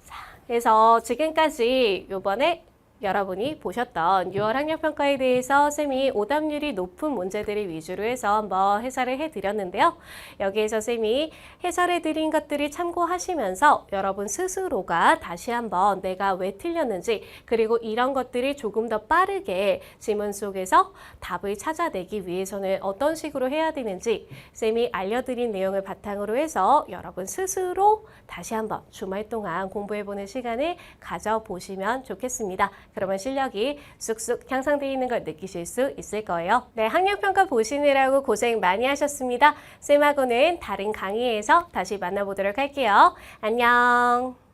자, 그래서 지금까지 요번에 여러분이 보셨던 6월 학력평가에 대해서 쌤이 오답률이 높은 문제들을 위주로 해서 한번 해설을 해드렸는데요. 여기에서 쌤이 해설해드린 것들을 참고하시면서 여러분 스스로가 다시 한번 내가 왜 틀렸는지 그리고 이런 것들이 조금 더 빠르게 지문 속에서 답을 찾아내기 위해서는 어떤 식으로 해야 되는지 쌤이 알려드린 내용을 바탕으로 해서 여러분 스스로 다시 한번 주말 동안 공부해보는 시간을 가져보시면 좋겠습니다. 그러면 실력이 쑥쑥 향상되어 있는 걸 느끼실 수 있을 거예요. 네, 학력평가 보시느라고 고생 많이 하셨습니다. 쌤하고는 다른 강의에서 다시 만나보도록 할게요. 안녕.